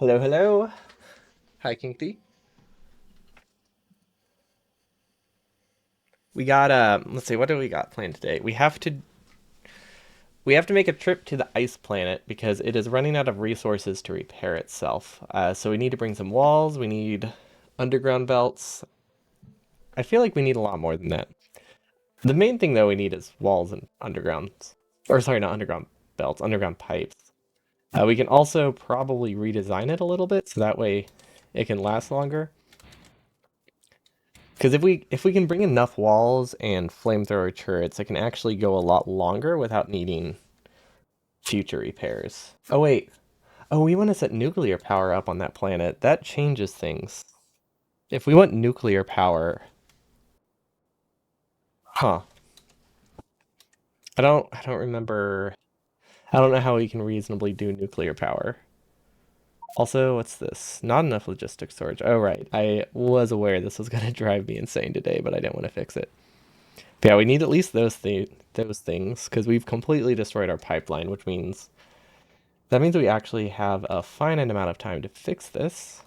Hello, hello. Hi, King T. We got let's see, what do we got planned today? We have to make a trip to the ice planet because it is running out of resources to repair itself. So we need to bring some walls, we need underground belts. I feel like we need a lot more than that. The main thing though we need is walls and undergrounds. Or sorry, not underground belts, underground pipes. We can also probably redesign it a little bit so that way it can last longer. Because if we can bring enough walls and flamethrower turrets, it can actually go a lot longer without needing future repairs. Oh wait. Oh, we want to set nuclear power up on that planet. That changes things. If we want nuclear power, huh? I don't remember. I don't know how we can reasonably do nuclear power. Also, what's this? Not enough logistics storage. Oh right. I was aware this was gonna drive me insane today, but I didn't want to fix it. But yeah, we need at least those things because we've completely destroyed our pipeline, which means that means we actually have a finite amount of time to fix this.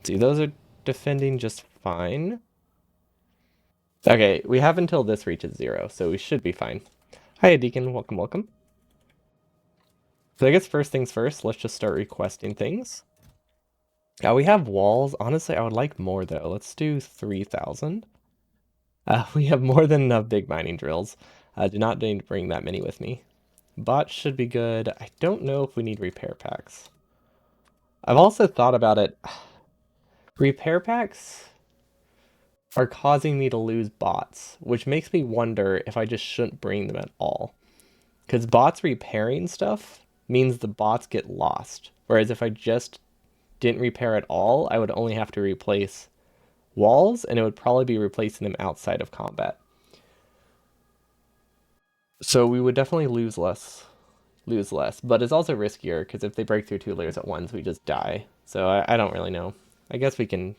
See, those are defending just fine. Okay, we have until this reaches 0, so we should be fine. Hi, Deacon. Welcome, welcome. So I guess first things first, let's just start requesting things. We have walls. Honestly, I would like more, though. Let's do 3,000. We have more than enough big mining drills. Do not need to bring that many with me. Bots should be good. I don't know if we need repair packs. I've also thought about it. Repair packs are causing me to lose bots, which makes me wonder if I just shouldn't bring them at all. Because bots repairing stuff means the bots get lost. Whereas if I just didn't repair at all, I would only have to replace walls, and it would probably be replacing them outside of combat. So we would definitely lose less, but it's also riskier because if they break through 2 layers at once, we just die. So I don't really know. I guess we can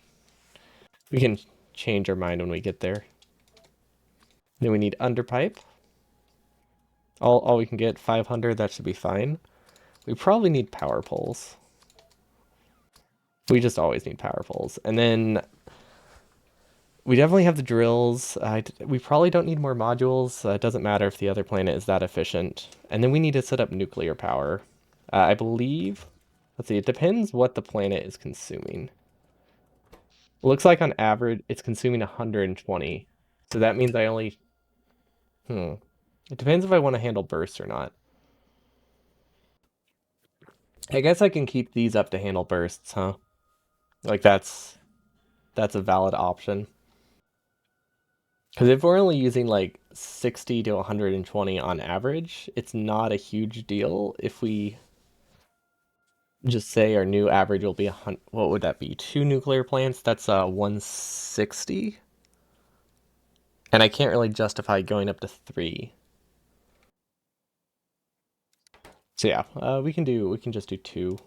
change our mind when we get there. Then we need underpipe. All we can get 500. That should be fine. We probably need power poles. We just always need power poles, and then we definitely have the drills. We probably don't need more modules. It doesn't matter if the other planet is that efficient. And then we need to set up nuclear power. I believe. Let's see. It depends what the planet is consuming. Looks like on average it's consuming 120. So that means I only. Hmm. It depends if I want to handle bursts or not. I guess I can keep these up to handle bursts, huh? Like that's a valid option. Because if we're only using like 60 to 120 on average, it's not a huge deal. If we just say our new average will be what would that be? Two nuclear plants, that's 160. And I can't really justify going up to three. So yeah, we can just do two.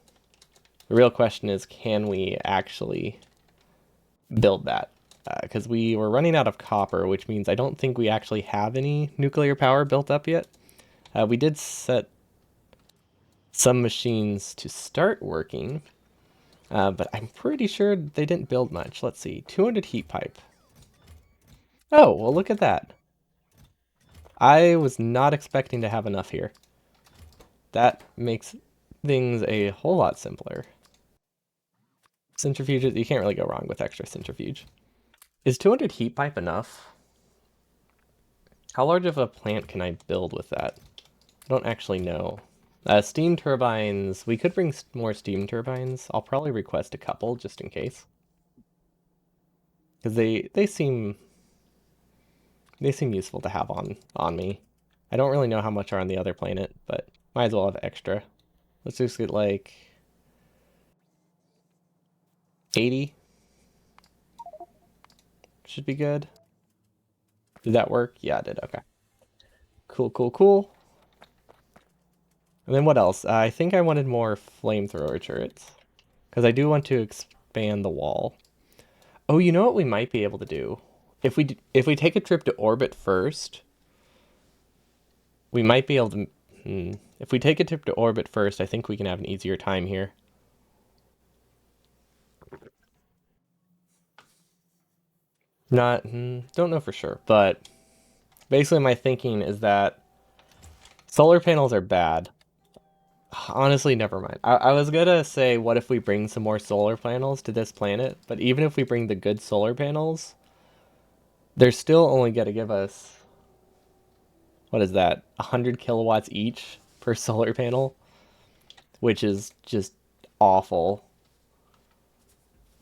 The real question is, can we actually build that? Because we were running out of copper, which means I don't think we actually have any nuclear power built up yet. We did set some machines to start working, but I'm pretty sure they didn't build much. Let's see, 200 heat pipe. Oh, well, look at that. I was not expecting to have enough here. That makes things a whole lot simpler. Centrifuges, you can't really go wrong with extra centrifuge. Is 200 heat pipe enough? How large of a plant can I build with that? I don't actually know. Steam turbines, we could bring more steam turbines. I'll probably request a couple just in case. Because they seem useful to have on me. I don't really know how much are on the other planet, but might as well have extra. Let's just get like 80. Should be good. Did that work? Yeah, it did. Okay. Cool, cool, cool. And then what else? I think I wanted more flamethrower turrets because I do want to expand the wall. Oh, you know what we might be able to do? If we take a trip to orbit first, we might be able to. If we take a trip to orbit first, I think we can have an easier time here. Not, don't know for sure, but basically my thinking is that solar panels are bad. Honestly, never mind. I was gonna say, what if we bring some more solar panels to this planet? But even if we bring the good solar panels, they're still only gonna give us, what is that, 100 kilowatts each per solar panel, which is just awful.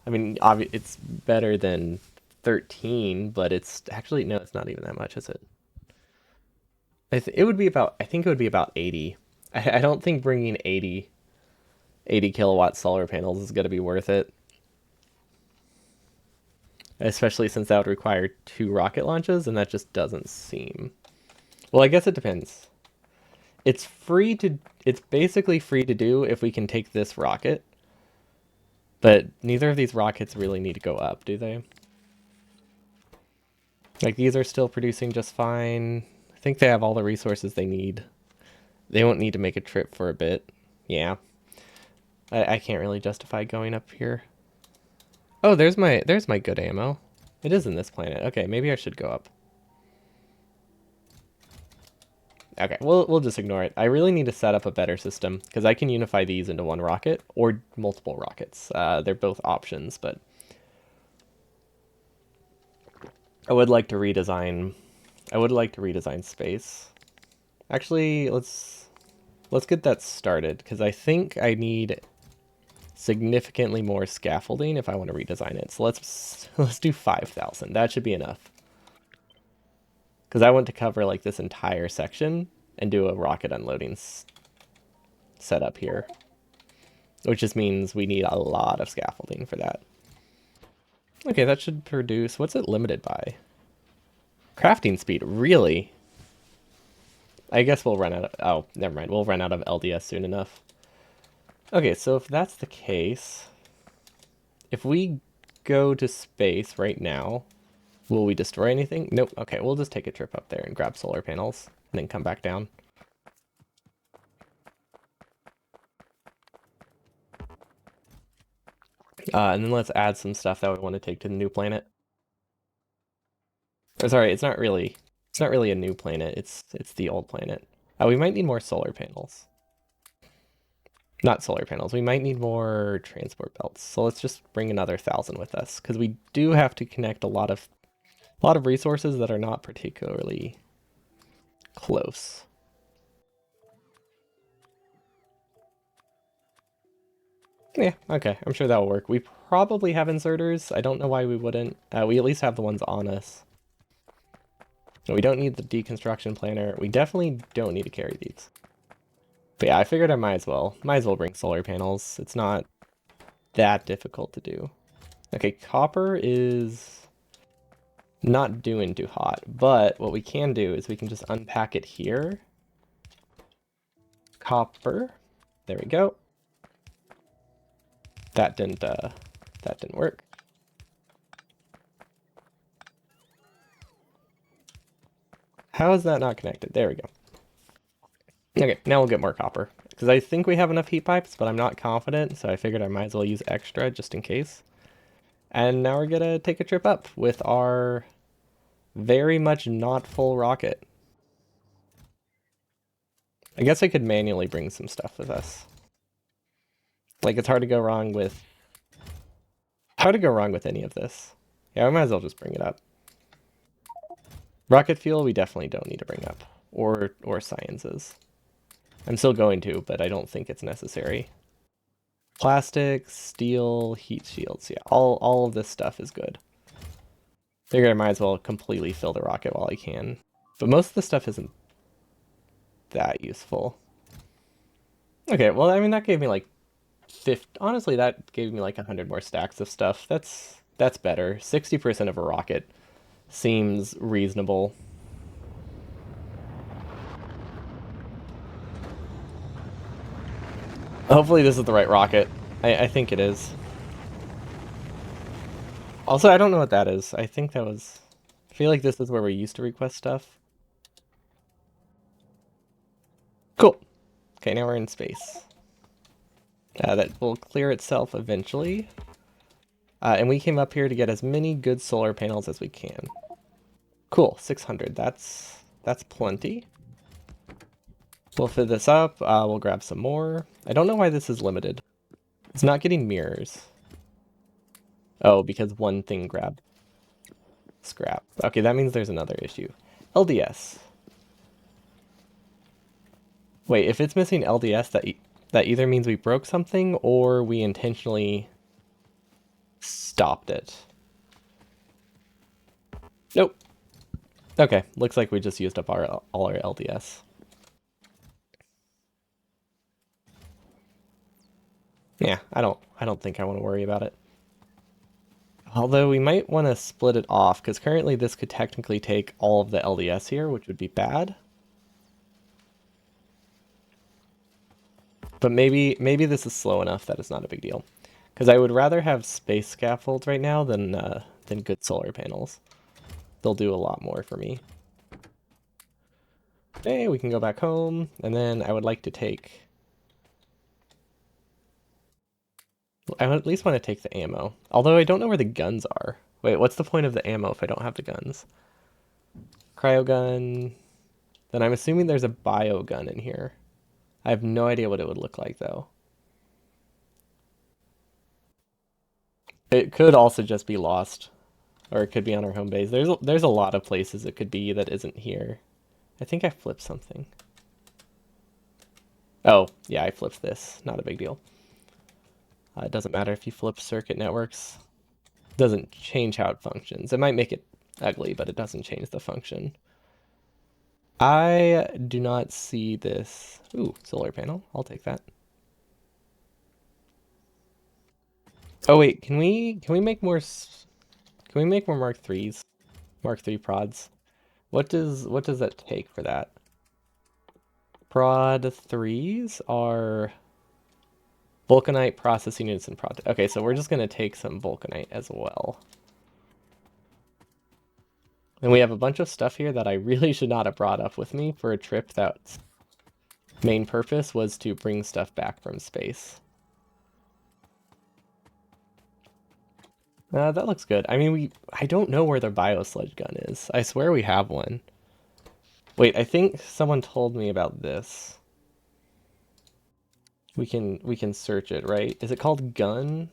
I mean, it's better than 13, but it's actually, no, it's not even that much, is it? It would be about, I think it would be about 80. I don't think bringing 80 kilowatt solar panels is going to be worth it, especially since that would require 2 rocket launches, and that just doesn't seem. Well, I guess it depends. It's basically free to do if we can take this rocket, but neither of these rockets really need to go up, do they? Like, these are still producing just fine. I think they have all the resources they need. They won't need to make a trip for a bit. Yeah. I can't really justify going up here. Oh, there's my good ammo. It is in this planet. Okay, maybe I should go up. Okay, we'll just ignore it. I really need to set up a better system because I can unify these into one rocket or multiple rockets. They're both options, but I would like to redesign. I would like to redesign space. Actually, let's get that started because I think I need significantly more scaffolding if I want to redesign it. So let's do 5,000. That should be enough. Because I want to cover like this entire section and do a rocket unloading setup here, which just means we need a lot of scaffolding for that. Okay, that should produce, what's it limited by? Crafting speed, really? I guess we'll run out of, oh, never mind. We'll run out of LDS soon enough. Okay, so if that's the case, if we go to space right now, will we destroy anything? Nope. Okay, we'll just take a trip up there and grab solar panels and then come back down. And then let's add some stuff that we want to take to the new planet. Or sorry, it's not really a new planet. It's the old planet. We might need more solar panels. Not solar panels. We might need more transport belts. So let's just bring another 1,000 with us because we do have to connect a lot of resources that are not particularly close. Yeah, okay. I'm sure that'll work. We probably have inserters. I don't know why we wouldn't. We at least have the ones on us. We don't need the deconstruction planner. We definitely don't need to carry these. But yeah, I figured I might as well. Might as well bring solar panels. It's not that difficult to do. Okay, copper is not doing too hot, but what we can do is we can just unpack it here. Copper. There we go. That didn't work. How is that not connected? There we go. Okay, now we'll get more copper. Because I think we have enough heat pipes, but I'm not confident, so I figured I might as well use extra just in case. And now we're gonna take a trip up with our very much not full rocket. I guess I could manually bring some stuff with us. Like, it's hard to go wrong with any of this. Yeah, I might as well just bring it up. Rocket fuel, we definitely don't need to bring up. Or sciences. I'm still going to, but I don't think it's necessary. Plastic, steel, heat shields. Yeah, all of this stuff is good. Figure I might as well completely fill the rocket while I can. But most of the stuff isn't that useful. Okay, well, I mean, that gave me like 50. Honestly, that gave me like 100 more stacks of stuff. That's better. 60% of a rocket seems reasonable. Hopefully this is the right rocket. I think it is. Also, I don't know what that is. I think that was... I feel like this is where we used to request stuff. Cool. Okay, now we're in space. That will clear itself eventually. And we came up here to get as many good solar panels as we can. Cool, 600. That's plenty. We'll fill this up. We'll grab some more. I don't know why this is limited. It's not getting mirrors. Oh, because one thing grabbed scrap. Okay, that means there's another issue. LDS. Wait, if it's missing LDS, that either means we broke something or we intentionally stopped it. Nope. Okay, looks like we just used up all our LDS. Yeah, I don't think I want to worry about it. Although we might want to split it off, because currently this could technically take all of the LDS here, which would be bad. But maybe this is slow enough that it's not a big deal. Because I would rather have space scaffolds right now than good solar panels. They'll do a lot more for me. Okay, we can go back home, and then I would like to take... I would at least want to take the ammo. Although I don't know where the guns are. Wait, what's the point of the ammo if I don't have the guns? Cryogun. Then I'm assuming there's a bio gun in here. I have no idea what it would look like, though. It could also just be lost. Or it could be on our home base. There's a lot of places it could be that isn't here. I think I flipped something. Oh, yeah, I flipped this. Not a big deal. It doesn't matter if you flip circuit networks. It doesn't change how it functions. It might make it ugly, but it doesn't change the function. I do not see this. Ooh, solar panel. I'll take that. Oh wait, can we make more Mark 3s? Mark 3 prods. What does that take for that? Prod 3s are vulcanite processing units and prod. Okay, so we're just gonna take some vulcanite as well. And we have a bunch of stuff here that I really should not have brought up with me for a trip that's main purpose was to bring stuff back from space. That looks good. I mean, I don't know where the biosludge gun is. I swear we have one. Wait, I think someone told me about this. We can search it, right? Is it called gun?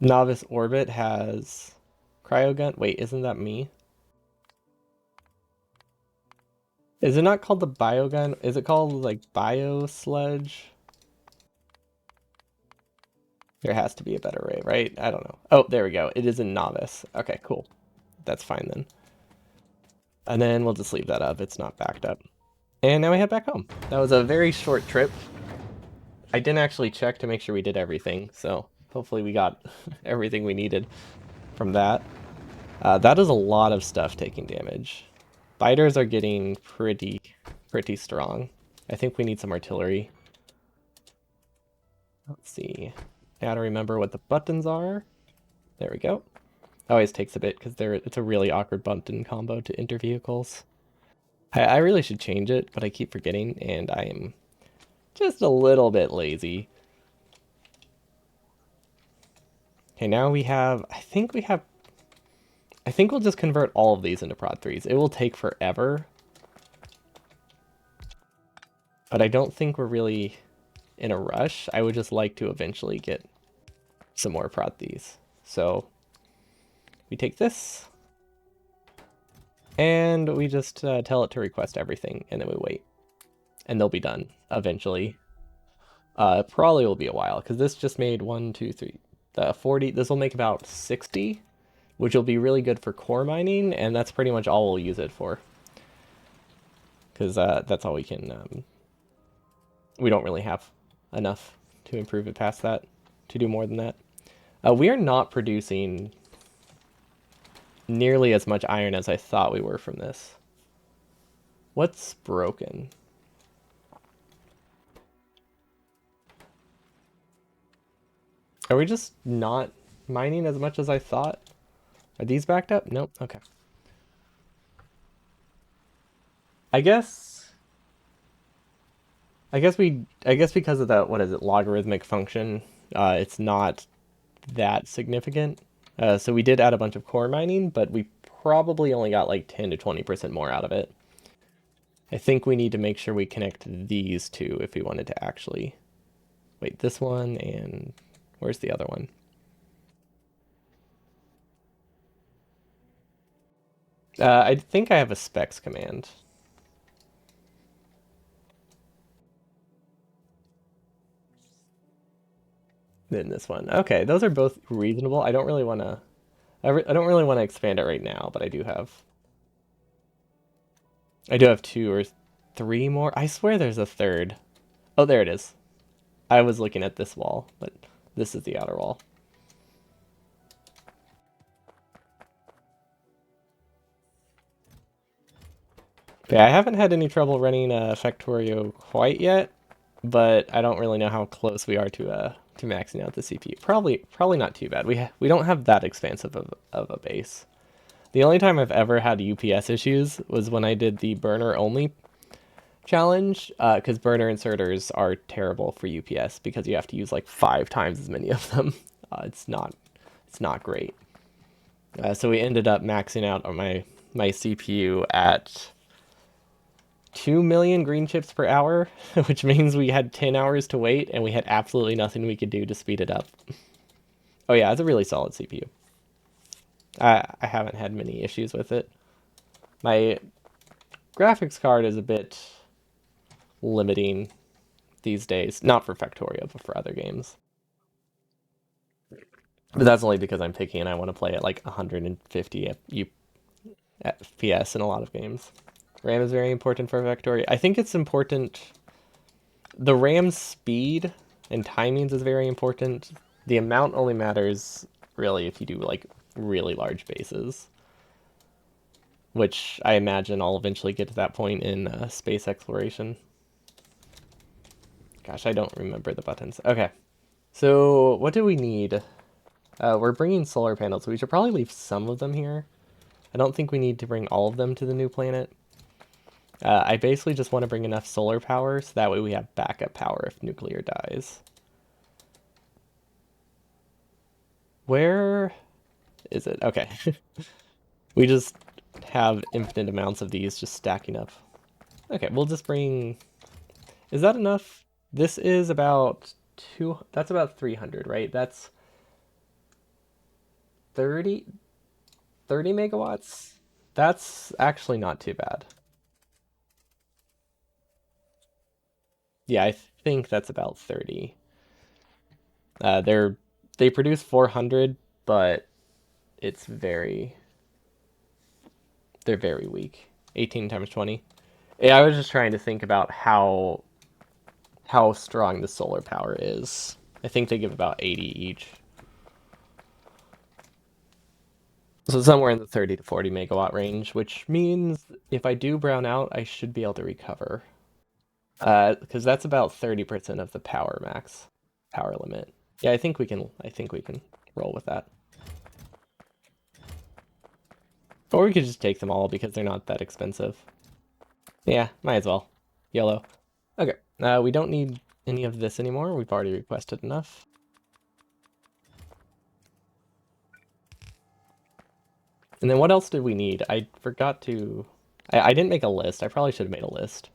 Novice Orbit has cryogun. Wait, isn't that me? Is it not called the biogun? Is it called like biosludge? There has to be a better way, right? I don't know. Oh, there we go. It is in novice. Okay, cool. That's fine then. And then we'll just leave that up. It's not backed up. And now we head back home. That was a very short trip. I didn't actually check to make sure we did everything, so hopefully we got everything we needed from that. That is a lot of stuff taking damage. Biters are getting pretty strong. I think we need some artillery. Let's see. Now to remember what the buttons are. There we go. Always takes a bit because it's a really awkward button combo to enter vehicles. I really should change it, but I keep forgetting, and I am just a little bit lazy. Okay, now we have, I think we'll just convert all of these into Prod 3s. It will take forever, but I don't think we're really in a rush. I would just like to eventually get some more Prod 3s. So we take this, and we just tell it to request everything, and then we wait. And they'll be done eventually. Probably will be a while, because this just made 1, 2, 3, 40. This will make about 60, which will be really good for core mining, and that's pretty much all we'll use it for. Because that's all we can... we don't really have enough to improve it past that, to do more than that. We are not producing nearly as much iron as I thought we were from this. What's broken? Are we just not mining as much as I thought? Are these backed up? Nope. Okay. I guess I guess because of that, what is it, logarithmic function, it's not that significant. So we did add a bunch of core mining, but we probably only got like 10 to 20% more out of it. I think we need to make sure we connect these two if we wanted to actually wait, this one and where's the other one? I think I have a specs command. In this one. Okay, those are both reasonable. I don't really want to. I don't really want to expand it right now, but I do have. I do have two or three more. I swear there's a third. Oh, there it is. I was looking at this wall, but this is the outer wall. Yeah, I haven't had any trouble running Factorio quite yet, but I don't really know how close we are to maxing out the CPU. Probably not too bad. We don't have that expansive of a base. The only time I've ever had UPS issues was when I did the burner only challenge, because burner inserters are terrible for UPS because you have to use like 5 times as many of them. It's not great. So we ended up maxing out on my CPU at 2 million green chips per hour, which means we had 10 hours to wait and we had absolutely nothing we could do to speed it up. Oh yeah, it's a really solid CPU. I haven't had many issues with it. My graphics card is a bit limiting these days, not for Factorio, but for other games. But that's only because I'm picky and I want to play at like 150 FPS in a lot of games. RAM is very important for Factorio. I think it's important. The RAM speed and timings is very important. The amount only matters really if you do like really large bases, which I imagine I'll eventually get to that point in space exploration. Gosh, I don't remember the buttons. Okay, so what do we need? We're bringing solar panels, so we should probably leave some of them here. I don't think we need to bring all of them to the new planet. I basically just want to bring enough solar power so that way we have backup power if nuclear dies. Where is it? Okay. We just have infinite amounts of these just stacking up. Okay, we'll just bring... Is that enough? This is about that's about 300, right? That's 30 30 megawatts. That's actually not too bad. Yeah, I think that's about 30. Uh, they're they produce 400, but it's they're very weak. 18 times 20. Yeah, I was just trying to think about how strong the solar power is. I think they give about 80 each. So somewhere in the 30 to 40 megawatt range, which means if I do brown out, I should be able to recover. Because that's about 30% of the power limit. Yeah, I think we can roll with that. Or we could just take them all because they're not that expensive. Yeah, might as well. YOLO. Okay, we don't need any of this anymore. We've already requested enough. And then what else did we need? I forgot to... I didn't make a list. I probably should have made a list.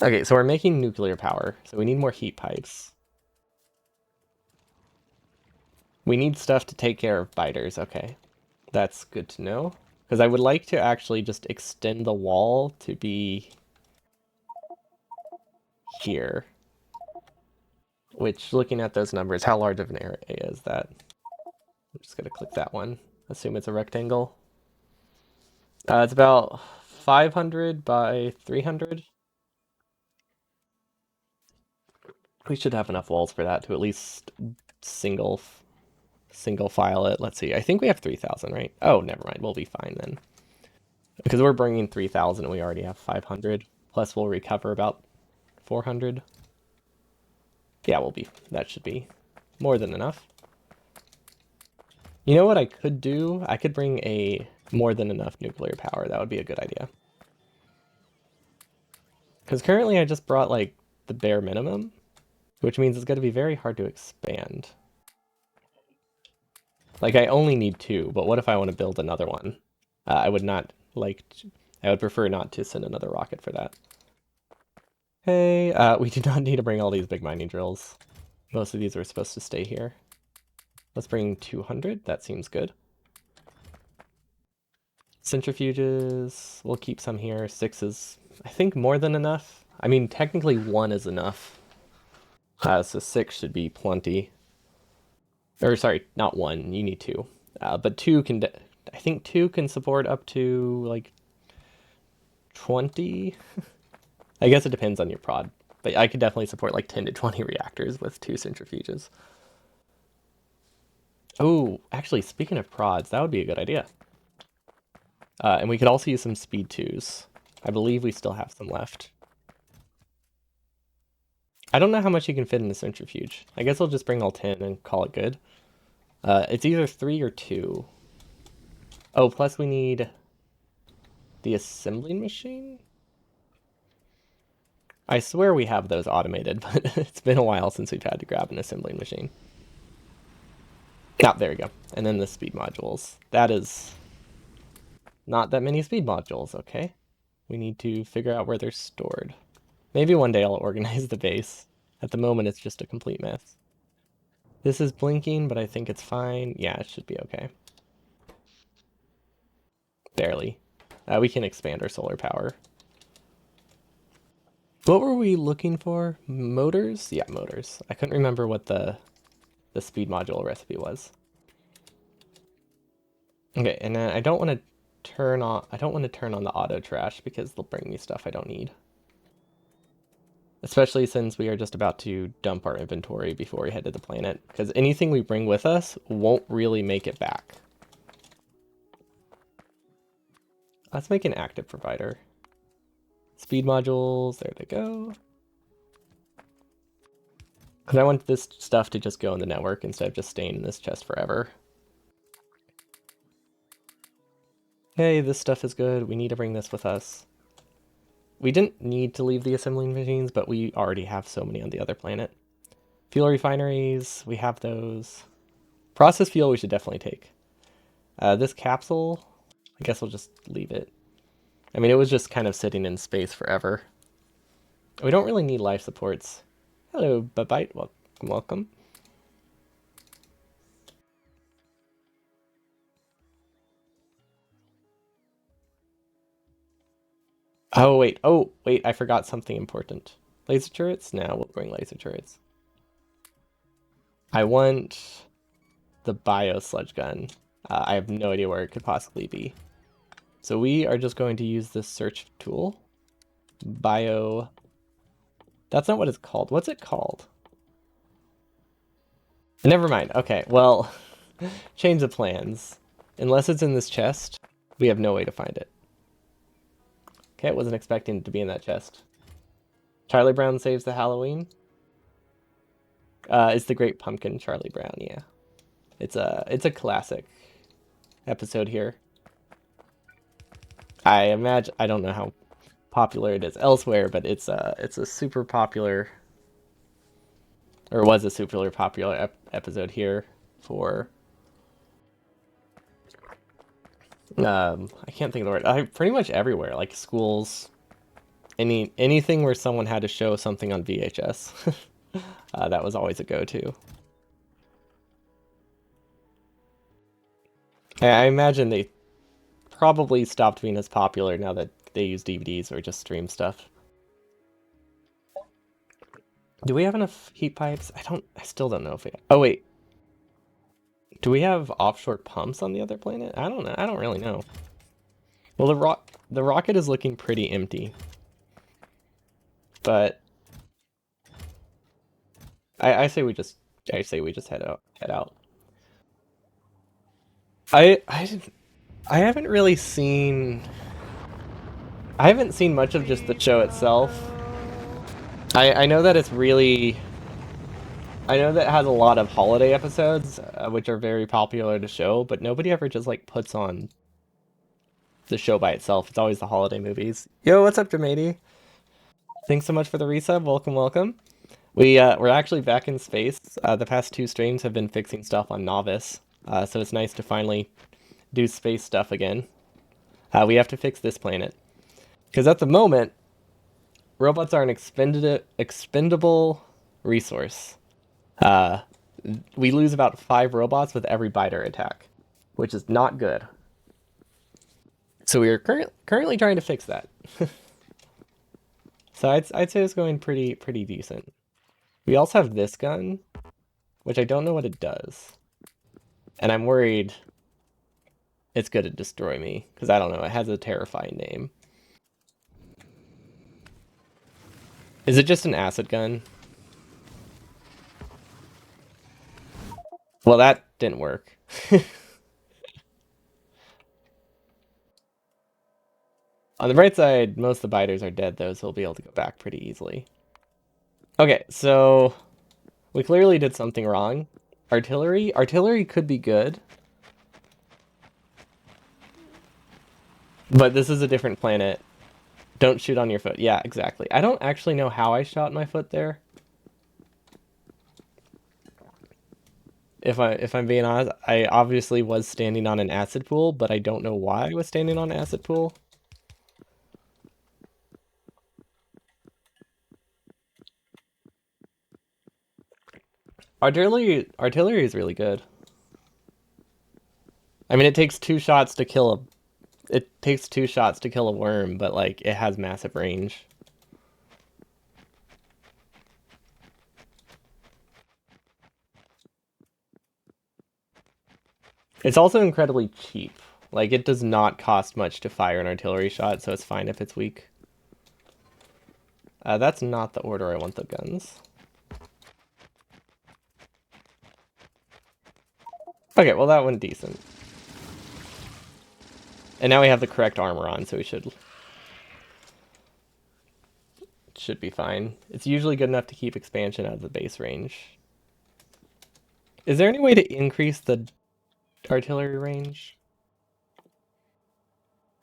Okay, so we're making nuclear power. So we need more heat pipes. We need stuff to take care of biters. Okay, that's good to know. Because I would like to actually just extend the wall to be here. Which, looking at those numbers, how large of an area is that? I'm just going to click that one. Assume it's a rectangle. It's about 500 by 300. We should have enough walls for that to at least single single file it. Let's see. I think we have 3,000, right? Oh, never mind. We'll be fine then. Because we're bringing 3,000 and we already have 500. Plus we'll recover about 400. Yeah, that should be more than enough. You know what I could do? I could bring a more than enough nuclear power. That would be a good idea. Because currently I just brought like the bare minimum, which means it's going to be very hard to expand. Like I only need two, but what if I want to build another one? I would not like. I would prefer not to send another rocket for that. Hey, we do not need to bring all these big mining drills. Most of these are supposed to stay here. Let's bring 200. That seems good. Centrifuges, we'll keep some here. 6 is, I think, more than enough. I mean, technically 1 is enough. So 6 should be plenty. Or sorry, not 1, you need 2. But 2 can, I think 2 can support up to like 20. I guess it depends on your prod. But I could definitely support like 10 to 20 reactors with 2 centrifuges. Oh, actually, speaking of prods, that would be a good idea. And we could also use some speed 2s. I believe we still have some left. I don't know how much you can fit in a centrifuge. I guess I'll just bring all 10 and call it good. It's either 3 or 2. Oh, plus we need the assembling machine? I swear we have those automated, but it's been a while since we've had to grab an assembling machine. Ah, there we go. And then the speed modules. That is not that many speed modules, okay? We need to figure out where they're stored. Maybe one day I'll organize the base. At the moment, it's just a complete mess. This is blinking, but I think it's fine. Yeah, it should be okay. Barely. We can expand our solar power. What were we looking for? Motors? Yeah, motors. I couldn't remember what the speed module recipe was. Okay, and then I don't want to turn on the auto trash because they'll bring me stuff I don't need. Especially since we are just about to dump our inventory before we head to the planet, because anything we bring with us won't really make it back. Let's make an active provider. Speed modules, there they go. Because I want this stuff to just go in the network instead of just staying in this chest forever. Hey, this stuff is good. We need to bring this with us. We didn't need to leave the assembling machines, but we already have so many on the other planet. Fuel refineries, we have those. Processed fuel we should definitely take. This capsule, I guess we'll just leave it. I mean, it was just kind of sitting in space forever. We don't really need life supports. Hello, Babite. Welcome. Oh, wait. Oh, wait. I forgot something important. Laser turrets? No, we'll bring laser turrets. I want the bio sludge gun. I have no idea where it could possibly be. So we are just going to use this search tool. Bio. That's not what it's called. What's it called? Never mind. Okay, well, change the plans. Unless it's in this chest, we have no way to find it. Okay, I wasn't expecting it to be in that chest. Charlie Brown saves the Halloween. It's the Great Pumpkin, Charlie Brown. Yeah, it's a classic episode here. I imagine, I don't know how popular it is elsewhere, but it's a super popular, or was a super popular episode here for. I can't think of the word. Pretty much everywhere, like schools, anything where someone had to show something on VHS. That was always a go-to. I imagine they probably stopped being as popular now that they use DVDs or just stream stuff. Do we have enough heat pipes? I still don't know if we have. Oh, wait. Do we have offshore pumps on the other planet? I don't know. I don't really know. Well, the rocket is looking pretty empty. But I say we just head out. I haven't really seen I haven't seen much of just the show itself. I know that it's really I know that has a lot of holiday episodes, which are very popular to show, but nobody ever just like puts on the show by itself. It's always the holiday movies. Yo, what's up, Jamady? Thanks so much for the resub. Welcome, welcome. We're actually back in space. The past two streams have been fixing stuff on Novice, so it's nice to finally do space stuff again. We have to fix this planet because at the moment, robots are an expendable resource. Uh, we lose about 5 robots with every biter attack, which is not good. So we are currently trying to fix that. So I'd say it's going pretty decent. We also have this gun, which I don't know what it does, and I'm worried it's gonna destroy me because I don't know. It has a terrifying name. Is it just an acid gun? Well, that didn't work. On the bright side, most of the biters are dead though, so we'll be able to go back pretty easily. Okay, so we clearly did something wrong. Artillery could be good. But this is a different planet. Don't shoot on your foot. Yeah, exactly. I don't actually know how I shot my foot there. If I'm being honest, I obviously was standing on an acid pool, but I don't know why I was standing on an acid pool. Artillery is really good. I mean, it takes 2 shots to kill a worm, but like it has massive range. It's also incredibly cheap. Like it does not cost much to fire an artillery shot, so it's fine if it's weak. That's not the order I want the guns. Okay, well that went decent. And now we have the correct armor on, so we should be fine. It's usually good enough to keep expansion out of the base range. Is there any way to increase the artillery range?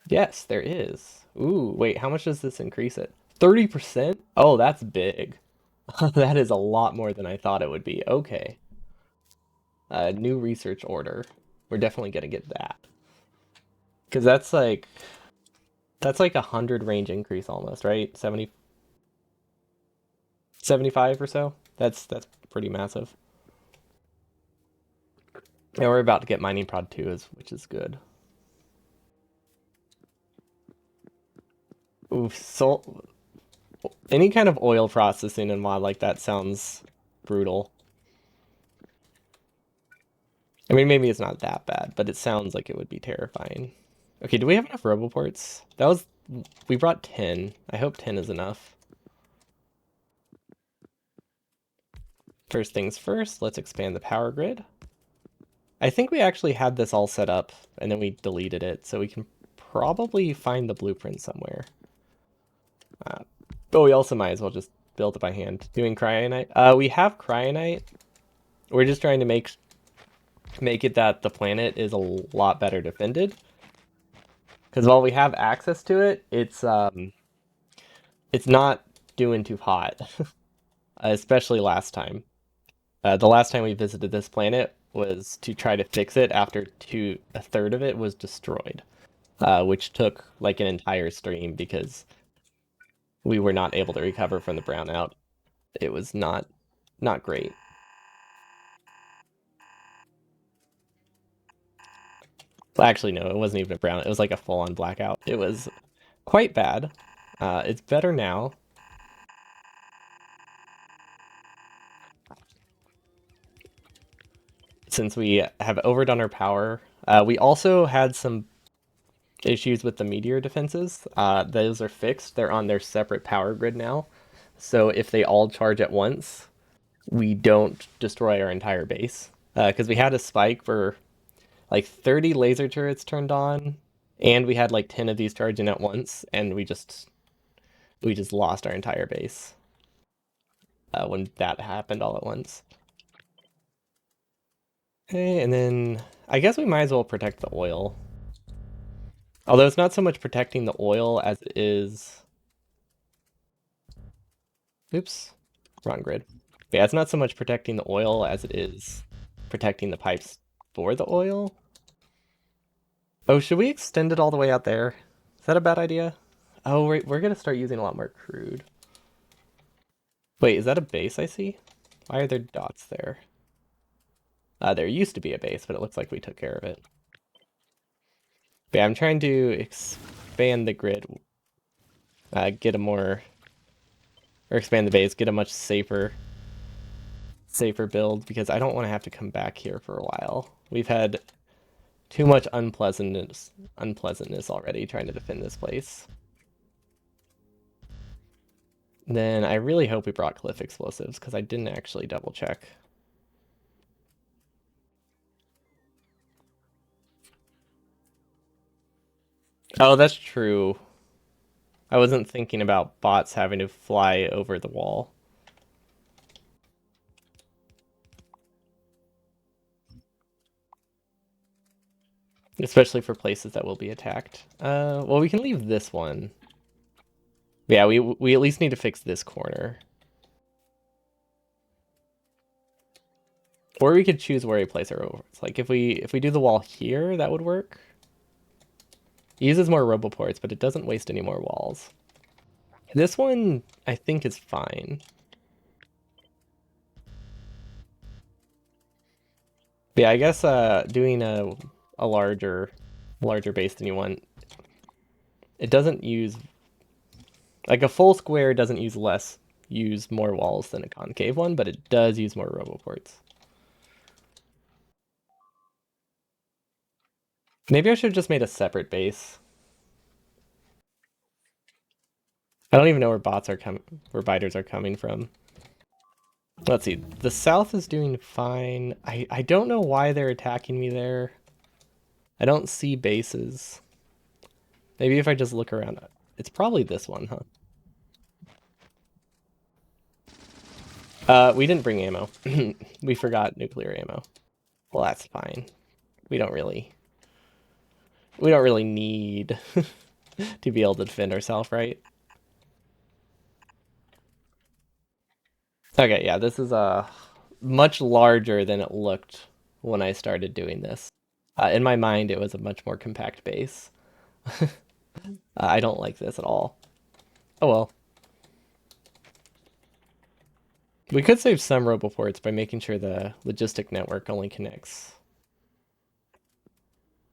Yes, there is. Ooh, wait, how much does this increase it? 30%? Oh, that's big. That is a lot more than I thought it would be. Okay. New research order. We're definitely gonna get that. Because that's like 100 range increase almost, right? 70, 75 or so. That's pretty massive. And we're about to get mining prod 2, which is good. Oof, so any kind of oil processing in mod like that sounds brutal. I mean, maybe it's not that bad, but it sounds like it would be terrifying. Okay, do we have enough roboports? We brought 10. I hope 10 is enough. First things first, let's expand the power grid. I think we actually had this all set up, and then we deleted it, so we can probably find the blueprint somewhere. But we also might as well just build it by hand. Doing cryonite. We have cryonite. We're just trying to make it that the planet is a lot better defended. Because while we have access to it, it's not doing too hot. Especially last time. The last time we visited this planet was to try to fix it after a third of it was destroyed. Which took like an entire stream because we were not able to recover from the brownout. It was not great. Well, actually, no, it wasn't even a brownout. It was like a full-on blackout. It was quite bad. It's better now. Since we have overdone our power. We also had some issues with the meteor defenses. Those are fixed. They're on their separate power grid now. So if they all charge at once, we don't destroy our entire base. Because we had a spike for like 30 laser turrets turned on, and we had like 10 of these charging at once, and we just lost our entire base when that happened all at once. Okay, and then I guess we might as well protect the oil. Although it's not so much protecting the oil as it is... Oops, wrong grid. But yeah, it's not so much protecting the oil as it is protecting the pipes for the oil. Oh, should we extend it all the way out there? Is that a bad idea? Oh, we're gonna start using a lot more crude. Wait, is that a base I see? Why are there dots there? There used to be a base, but it looks like we took care of it. But yeah, I'm trying to expand the grid, get a more, or expand the base, get a much safer build, because I don't want to have to come back here for a while. We've had too much unpleasantness already trying to defend this place. Then I really hope we brought cliff explosives, because I didn't actually double check. Oh, that's true. I wasn't thinking about bots having to fly over the wall. Especially for places that will be attacked. Well, we can leave this one. Yeah, we at least need to fix this corner. Or we could choose where we place our overports. Like if we do the wall here, that would work. It uses more roboports, but it doesn't waste any more walls. This one, I think, is fine. But yeah, I guess doing a larger base than you want. It doesn't use like a full square doesn't use more walls than a concave one, but it does use more roboports. Maybe I should have just made a separate base. I don't even know where biters are coming from. Let's see. The south is doing fine. I don't know why they're attacking me there. I don't see bases. Maybe if I just look around. It's probably this one, huh? We didn't bring ammo. We forgot nuclear ammo. Well, that's fine. We don't really need to be able to defend ourselves, right? Okay, yeah, this is much larger than it looked when I started doing this. In my mind, it was a much more compact base. I don't like this at all. Oh well. We could save some roboports by making sure the logistic network only connects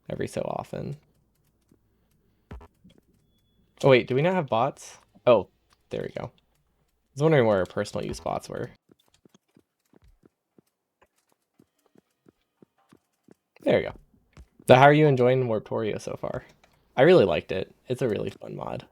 every so often. Oh wait, do we not have bots? Oh, there we go. I was wondering where our personal use bots were. There we go. So how are you enjoying Warptorio so far? I really liked it. It's a really fun mod.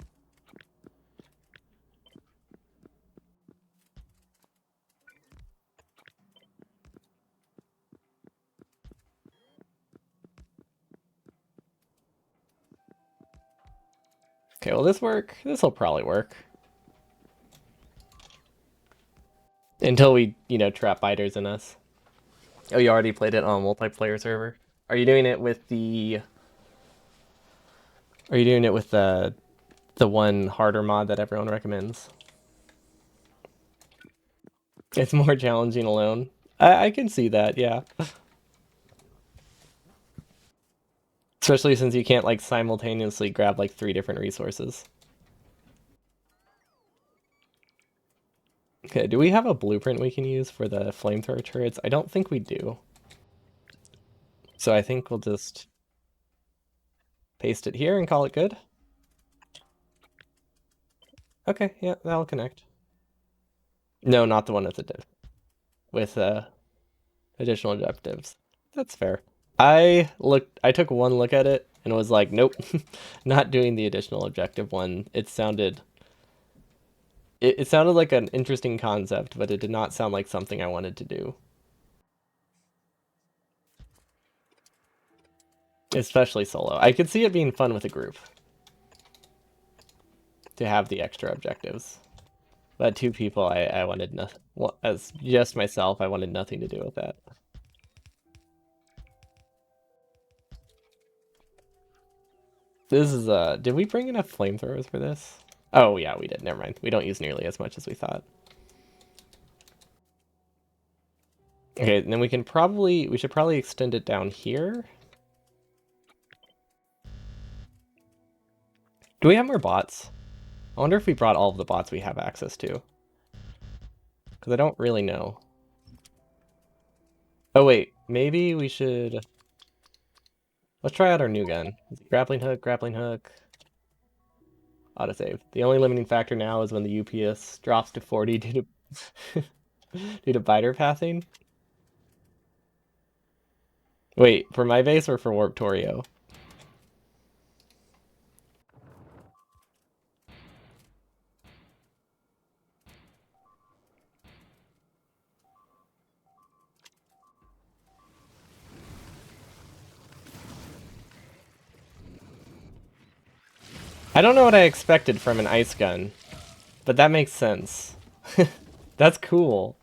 Okay, will this work? This will probably work. Until we, trap biters in us. Oh, you already played it on a multiplayer server? Are you doing it with the... Are you doing it with the one harder mod that everyone recommends? It's more challenging alone. I can see that, yeah. Especially since you can't, like, simultaneously grab, like, 3 different resources. Okay, do we have a blueprint we can use for the flamethrower turrets? I don't think we do. So I think we'll just paste it here and call it good. Okay, yeah, that'll connect. No, not the one with the with additional objectives. That's fair. I took one look at it and was like, nope, not doing the additional objective one. It sounded like an interesting concept, but it did not sound like something I wanted to do. Especially solo. I could see it being fun with a group to have the extra objectives. But 2 people, I wanted nothing. Well, as just myself, I wanted nothing to do with that. This is did we bring enough flamethrowers for this? Oh yeah, we did. Never mind. We don't use nearly as much as we thought. Okay, and then we should probably extend it down here. Do we have more bots? I wonder if we brought all of the bots we have access to. Because I don't really know. Oh wait, maybe we should... Let's try out our new gun. Grappling hook, autosave. The only limiting factor now is when the UPS drops to 40 due to due to biter pathing. Wait, for my base or for Warptorio? I don't know what I expected from an ice gun, but that makes sense. That's cool.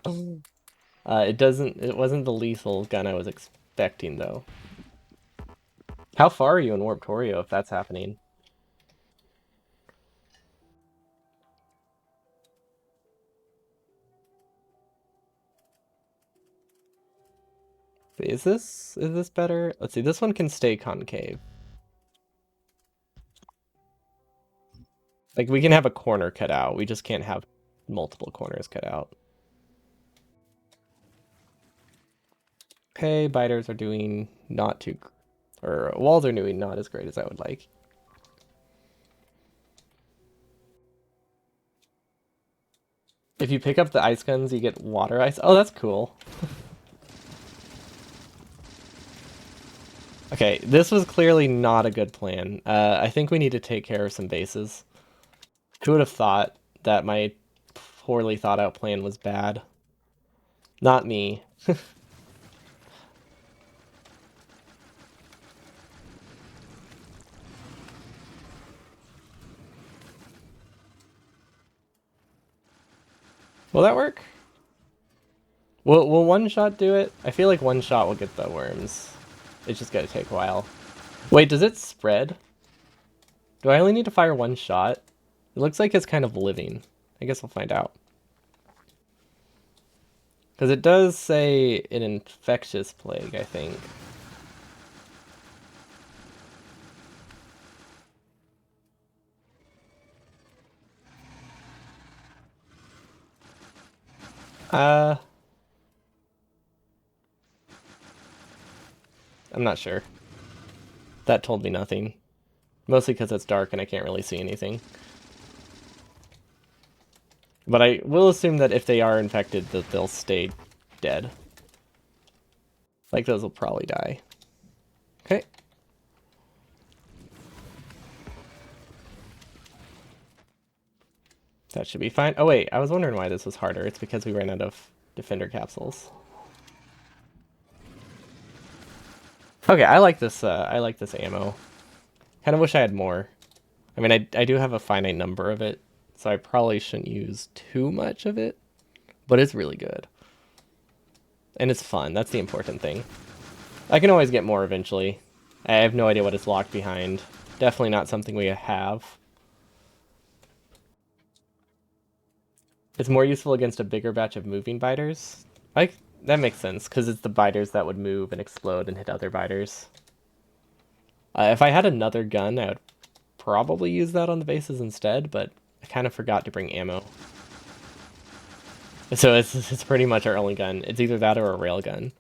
It wasn't the lethal gun I was expecting though. How far are you in Warptorio if that's happening? Is this better? Let's see, this one can stay concave. Like we can have a corner cut out. We just can't have multiple corners cut out. Okay, biters are doing not too, or walls are doing not as great as I would like. If you pick up the ice guns, you get water ice. Oh, that's cool. Okay, this was clearly not a good plan. I think we need to take care of some bases. Who would have thought that my poorly thought out plan was bad? Not me. Will that work? Will one shot do it? I feel like one shot will get the worms. It's just gonna take a while. Wait, does it spread? Do I only need to fire one shot? It looks like it's kind of living. I guess we'll find out. Because it does say an infectious plague, I think. Uh, I'm not sure. That told me nothing. Mostly because it's dark and I can't really see anything. But I will assume that if they are infected, that they'll stay dead. Like those will probably die. Okay. That should be fine. Oh wait, I was wondering why this was harder. It's because we ran out of defender capsules. Okay, I like this ammo. Kind of wish I had more. I mean, I do have a finite number of it, so I probably shouldn't use too much of it, but it's really good. And it's fun. That's the important thing. I can always get more eventually. I have no idea what it's locked behind. Definitely not something we have. It's more useful against a bigger batch of moving biters. That makes sense, because it's the biters that would move and explode and hit other biters. If I had another gun, I would probably use that on the bases instead, but I kind of forgot to bring ammo. So it's pretty much our only gun. It's either that or a railgun.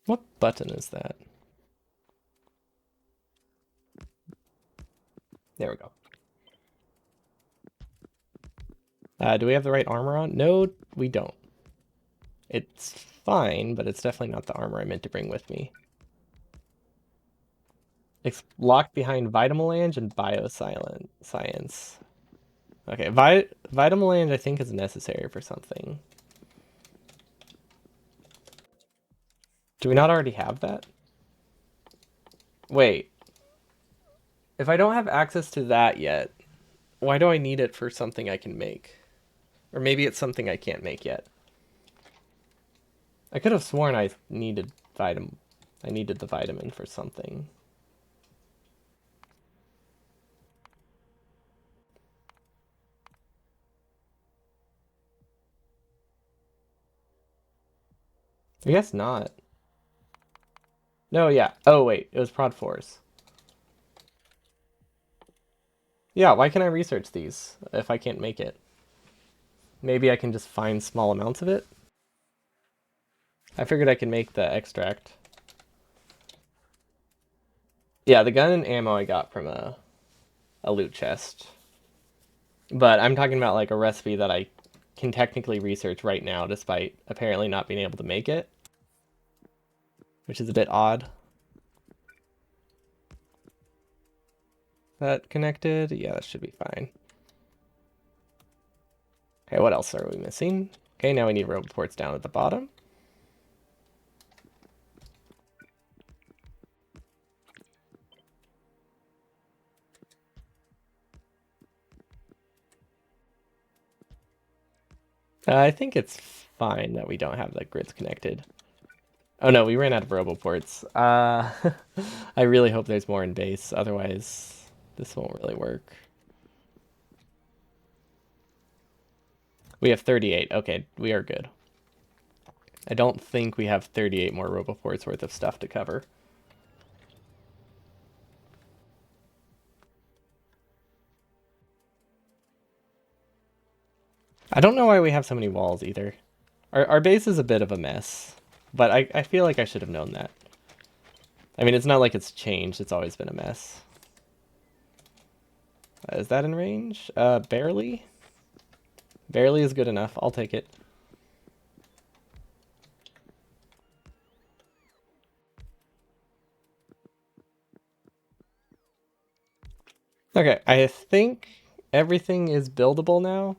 What button is that? There we go. Do we have the right armor on? No, we don't. It's fine, but it's definitely not the armor I meant to bring with me. It's locked behind Vitamelange and Bioscience. Okay, Vitamelange I think is necessary for something. Do we not already have that? Wait. If I don't have access to that yet, Why do I need it for something I can make? Or maybe it's something I can't make yet. I could have sworn I needed vitamin. I needed the vitamin for something. I guess not. No, yeah. Oh, wait. It was prod 4s. Yeah, why can I research these if I can't make it? Maybe I can just find small amounts of it? I figured I could make the extract. Yeah, the gun and ammo I got from a loot chest. But I'm talking about like a recipe that I can technically research right now despite apparently not being able to make it, which is a bit odd. That connected? Yeah, that should be fine. Okay, what else are we missing? Okay, now we need robot ports down at the bottom. I think it's fine that we don't have the grids connected. Oh no, we ran out of roboports. I really hope there's more in base, otherwise this won't really work. We have 38. Okay, we are good. I don't think we have 38 more roboports worth of stuff to cover. I don't know why we have so many walls either. Our base is a bit of a mess, but I feel like I should have known that. I mean, it's not like it's changed. It's always been a mess. Is that in range? Barely. Barely is good enough. I'll take it. Okay, I think everything is buildable now.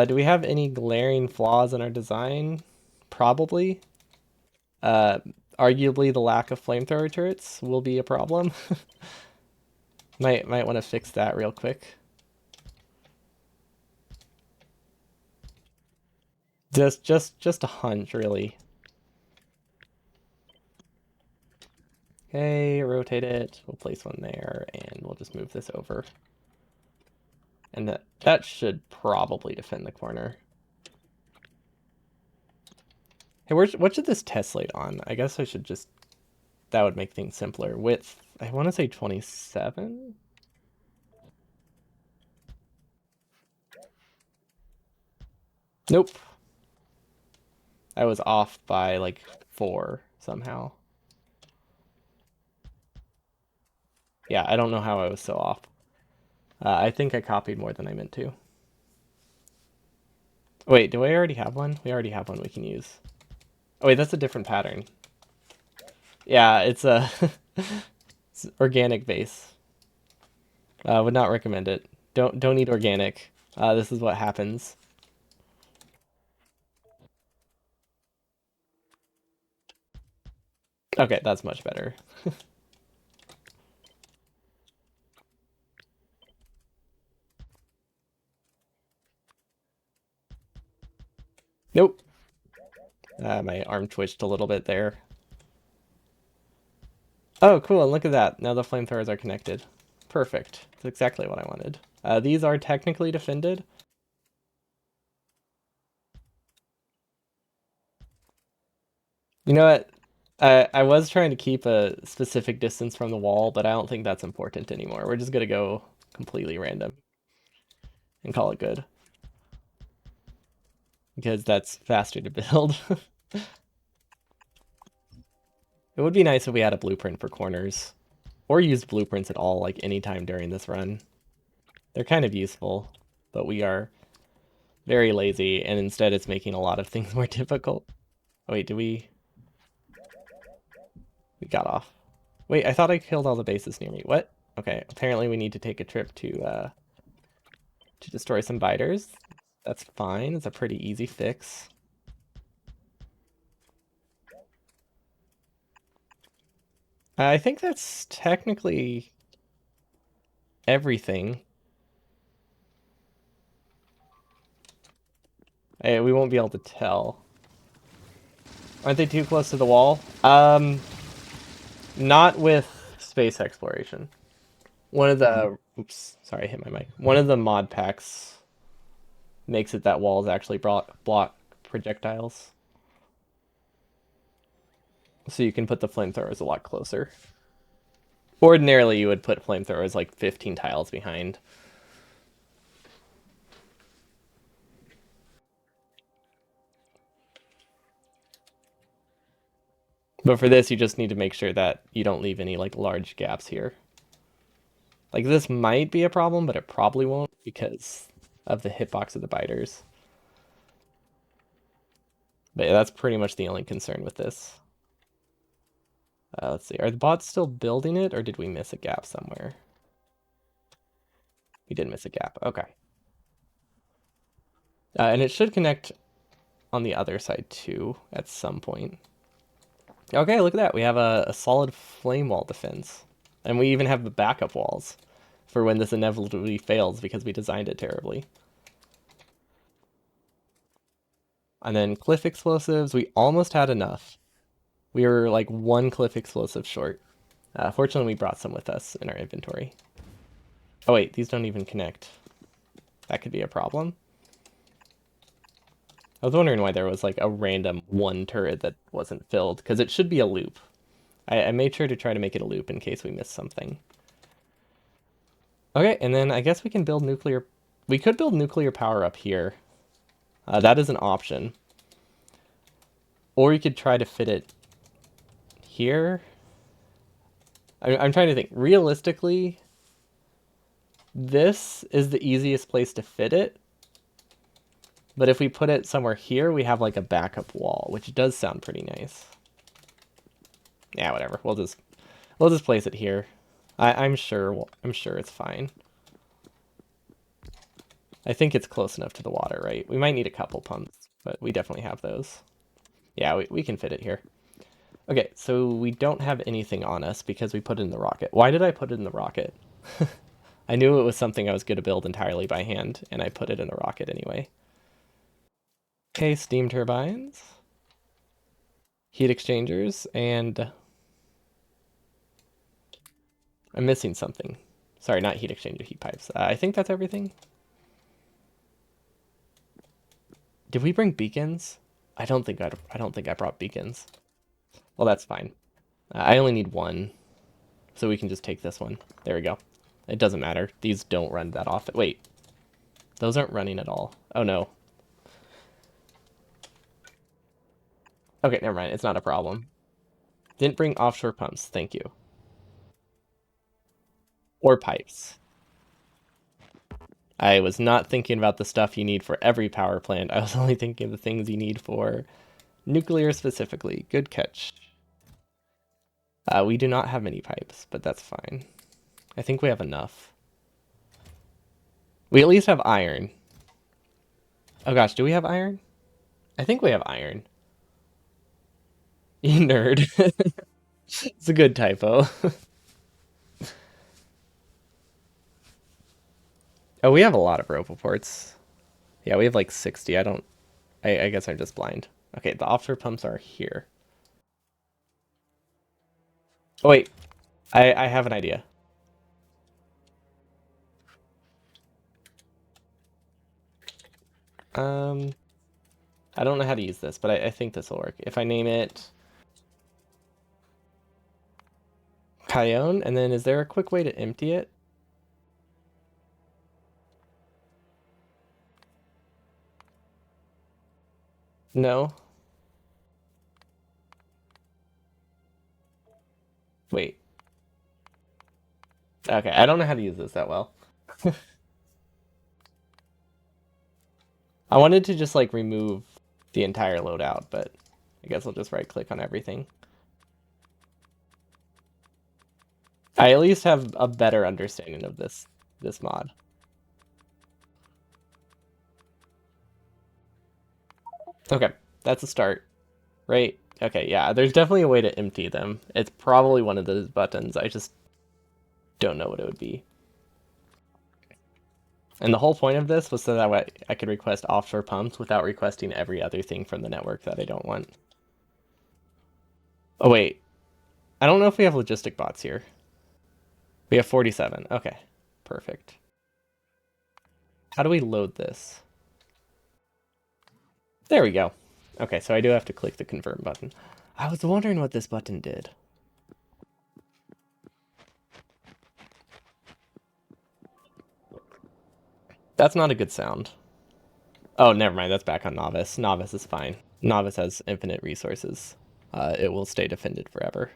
Do we have any glaring flaws in our design? Probably. Uh, Arguably the lack of flamethrower turrets will be a problem. Might want to fix that real quick. Just a hunch, really. Okay, rotate it. We'll place one there, and we'll just move this over. And that should probably defend the corner. Hey, what should this tessellate on? I guess I should just... That would make things simpler. Width, I want to say 27? Nope. I was off by like 4 somehow. Yeah, I don't know how I was so off. I think I copied more than I meant to. Wait, do I already have one? We already have one we can use. Oh wait, that's a different pattern. Yeah, it's a it's organic base. Would not recommend it. Don't eat organic. This is what happens. Okay, that's much better. Nope. My arm twitched a little bit there. Oh, cool, and look at that. Now the flamethrowers are connected. Perfect. That's exactly what I wanted. These are technically defended. You know what? I was trying to keep a specific distance from the wall, but I don't think that's important anymore. We're just gonna go completely random and call it good. Because that's faster to build. It would be nice if we had a blueprint for corners. Or used blueprints at all, like anytime during this run. They're kind of useful, but we are very lazy, and instead it's making a lot of things more difficult. Oh wait, we got off. Wait, I thought I killed all the bases near me. What? Okay, apparently we need to take a trip to destroy some biters. That's fine. It's a pretty easy fix. I think that's technically everything. We won't be able to tell. Aren't they too close to the wall? Not with space exploration. One of the oops, sorry, I hit my mic. One of the mod packs makes it that walls actually block projectiles. So you can put the flamethrowers a lot closer. Ordinarily, you would put flamethrowers like 15 tiles behind. But for this, you just need to make sure that you don't leave any like large gaps here. Like this might be a problem, but it probably won't because of the hitbox of the biters. But yeah, that's pretty much the only concern with this. Let's see. Are the bots still building it, or did we miss a gap somewhere? We did miss a gap. Okay. And it should connect on the other side too at some point. Okay, look at that. We have a solid flame wall defense. And we even have the backup walls for when this inevitably fails because we designed it terribly. And then cliff explosives, we almost had enough. We were like one cliff explosive short. Fortunately, we brought some with us in our inventory. Oh wait, these don't even connect. That could be a problem. I was wondering why there was like a random one turret that wasn't filled, because it should be a loop. I made sure to try to make it a loop in case we missed something. Okay, and then I guess we can build nuclear... We could build nuclear power up here. That is an option. Or you could try to fit it here. I'm trying to think. Realistically, this is the easiest place to fit it. But if we put it somewhere here, we have like a backup wall, which does sound pretty nice. Yeah, whatever. We'll just place it here. I'm sure it's fine. I think it's close enough to the water, right? We might need a couple pumps, but we definitely have those. Yeah, we can fit it here. Okay, so we don't have anything on us because we put it in the rocket. Why did I put it in the rocket? I knew it was something I was going to build entirely by hand, and I put it in a rocket anyway. Okay, steam turbines, heat exchangers, and I'm missing something. Sorry, not heat exchanger, heat pipes. I think that's everything. Did we bring beacons? I don't think I brought beacons. Well, that's fine. I only need one, so we can just take this one. There we go. It doesn't matter. These don't run that often. Wait, those aren't running at all. Oh no. Okay, never mind. It's not a problem. Didn't bring offshore pumps. Thank you. Or pipes. I was not thinking about the stuff you need for every power plant. I was only thinking of the things you need for nuclear specifically. Good catch. We do not have many pipes, but that's fine. I think we have enough. We at least have iron. Oh gosh, do we have iron? I think we have iron. You nerd. It's a good typo. Oh, we have a lot of roboports. Yeah, we have like 60. I guess I'm just blind. Okay, the offshore pumps are here. Oh wait, I have an idea. Um, I don't know how to use this, but I think this will work. If I name it Cayenne, and then is there a quick way to empty it? No. Wait. Okay, I don't know how to use this that well. I wanted to just like remove the entire loadout, but I guess I'll just right click on everything. I at least have a better understanding of this mod. Okay, that's a start, right? Okay, yeah, there's definitely a way to empty them. It's probably one of those buttons. I just don't know what it would be. And the whole point of this was so that way I could request offshore pumps without requesting every other thing from the network that I don't want. Oh, wait. I don't know if we have logistic bots here. We have 47. Okay. Perfect. How do we load this? There we go. Okay, so I do have to click the confirm button. I was wondering what this button did. That's not a good sound. Oh, never mind. That's back on Novice. Novice is fine. Novice has infinite resources. It will stay defended forever.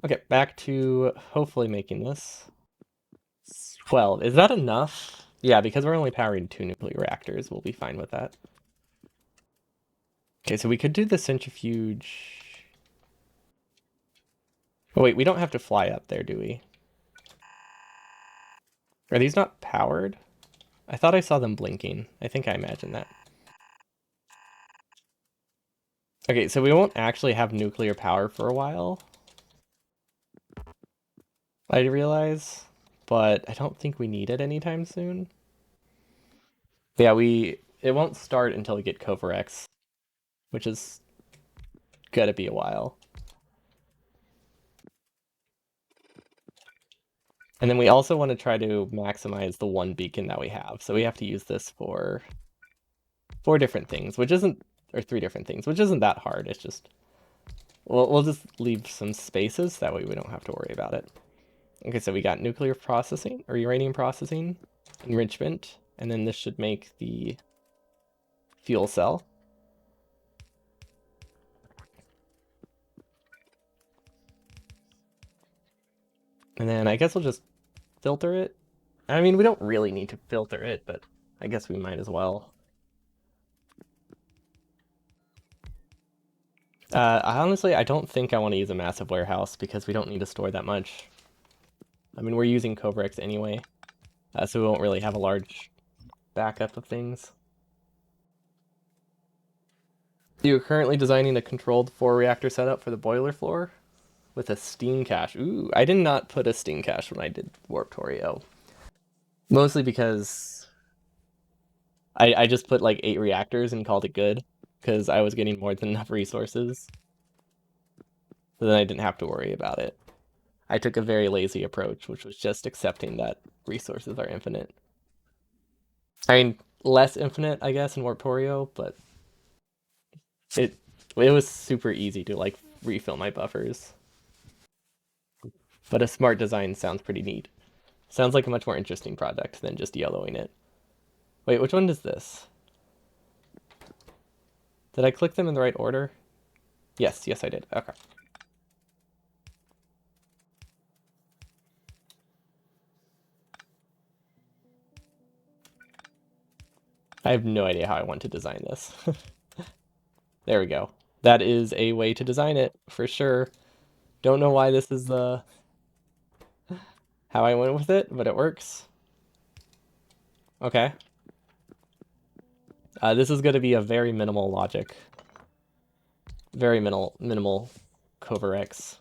Okay, back to hopefully making this. 12. Is that enough? Yeah, because we're only powering 2 nuclear reactors, we'll be fine with that. Okay, so we could do the centrifuge. Oh, wait, we don't have to fly up there, do we? Are these not powered? I thought I saw them blinking. I think I imagined that. Okay, so we won't actually have nuclear power for a while, I realize, but I don't think we need it anytime soon. Yeah, it won't start until we get Covarex, which is gonna be a while. And then we also want to try to maximize the one beacon that we have. So we have to use this for 4 different things, which isn't, or 3 different things, which isn't that hard. It's just, we'll just leave some spaces, that way we don't have to worry about it. Okay, so we got nuclear processing, or uranium processing, enrichment, and then this should make the fuel cell. And then I guess we'll just filter it. I mean, we don't really need to filter it, but I guess we might as well. Honestly, I don't think I want to use a massive warehouse because we don't need to store that much. I mean, we're using Cobrex anyway, so we won't really have a large backup of things. You're currently designing a controlled 4-reactor setup for the boiler floor with a steam cache. Ooh, I did not put a steam cache when I did Warptorio. Mostly because I just put like 8 reactors and called it good because I was getting more than enough resources. So then I didn't have to worry about it. I took a very lazy approach, which was just accepting that resources are infinite. I mean, less infinite, I guess, in Warptorio, but it it was super easy to like refill my buffers. But a smart design sounds pretty neat. Sounds like a much more interesting project than just yellowing it. Wait, which one is this? Did I click them in the right order? Yes, I did. Okay. I have no idea how I want to design this. There we go. That is a way to design it, for sure. Don't know why this is how I went with it, but it works. Okay. This is going to be a very minimal logic. Very minimal Covarex.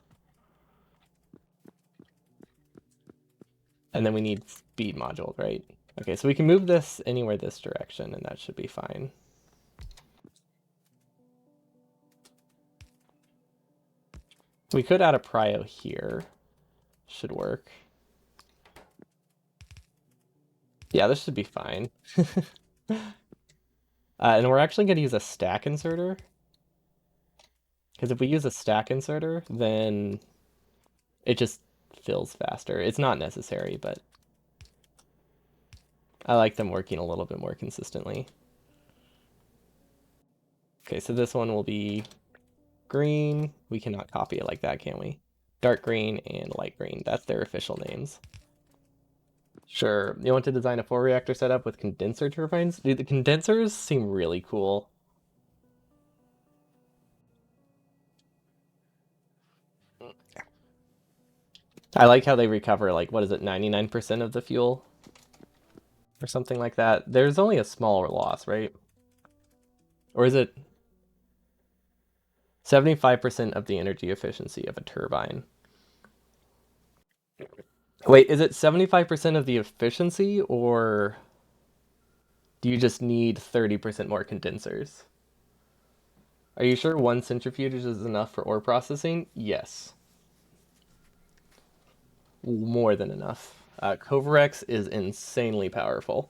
And then we need speed module, right? Okay, so we can move this anywhere this direction, and that should be fine. We could add a prio here. Should work. Yeah, this should be fine. And we're actually going to use a stack inserter. Because if we use a stack inserter, then it just fills faster. It's not necessary, but I like them working a little bit more consistently. Okay, so this one will be green. We cannot copy it like that, can we? Dark green and light green. That's their official names. Sure. You want to design a 4-reactor setup with condenser turbines? Dude, the condensers seem really cool. I like how they recover, like, what is it, 99% of the fuel? Or something like that. There's only a smaller loss, right? Or is it 75% of the energy efficiency of a turbine? Wait, is it 75% of the efficiency, or do you just need 30% more condensers? Are you sure one centrifuge is enough for ore processing? Yes. More than enough. Kovarex is insanely powerful.